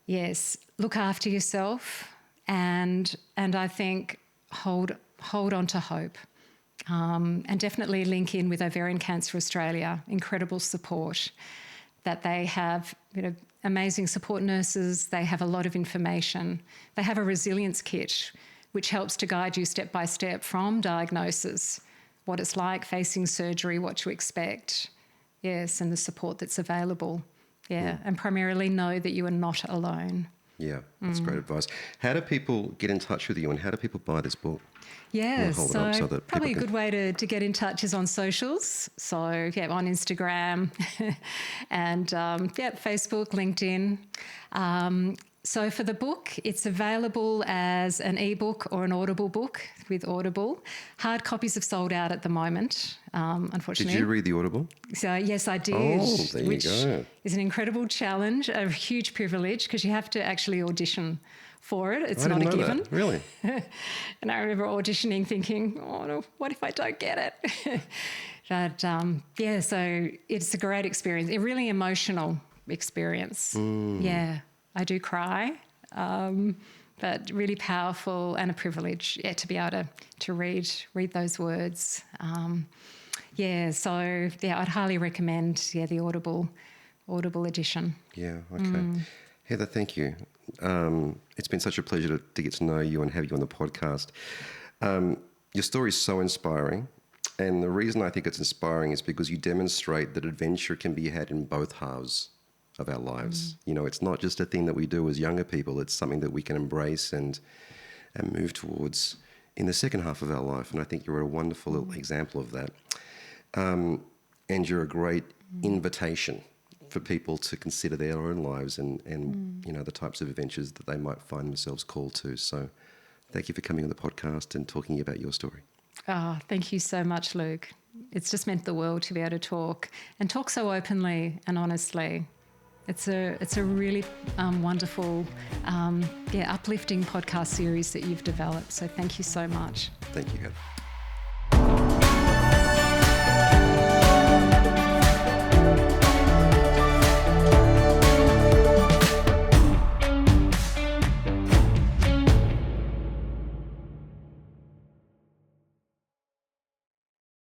Yes, look after yourself, and I think hold on to hope, and definitely link in with Ovarian Cancer Australia. Incredible support that they have. Amazing support nurses. They have a lot of information. They have a resilience kit, which helps to guide you step by step from diagnosis, what it's like facing surgery, what to expect. Yes, and the support that's available. And primarily know that you are not alone. Yeah, that's great advice. How do people get in touch with you and how do people buy this book? Yeah, so that probably a good way to get in touch is on socials. So, on Instagram and, Facebook, LinkedIn. So for the book, it's available as an ebook or an Audible book with Audible. Hard copies have sold out at the moment, unfortunately. Did you read the Audible? So yes, I did. Oh, there you go. Which is an incredible challenge, a huge privilege, because you have to actually audition for it. It's not a given. That. Really? And I remember auditioning thinking, oh, no, what if I don't get it? But so it's a great experience, a really emotional experience. Yeah. I do cry, but really powerful and a privilege, to be able to read those words. I'd highly recommend, the Audible edition. Yeah, okay. Heather, thank you. It's been such a pleasure to get to know you and have you on the podcast. Your story is so inspiring, and the reason I think it's inspiring is because you demonstrate that adventure can be had in both halves of our lives. It's not just a thing that we do as younger people, it's something that we can embrace and move towards in the second half of our life. And I think you're a wonderful example of that. And you're a great invitation for people to consider their own lives and the types of adventures that they might find themselves called to. So thank you for coming on the podcast and talking about your story. Oh, thank you so much, Luke. It's just meant the world to be able to talk so openly and honestly. It's a really wonderful, uplifting podcast series that you've developed. So thank you so much. Thank you, Heather.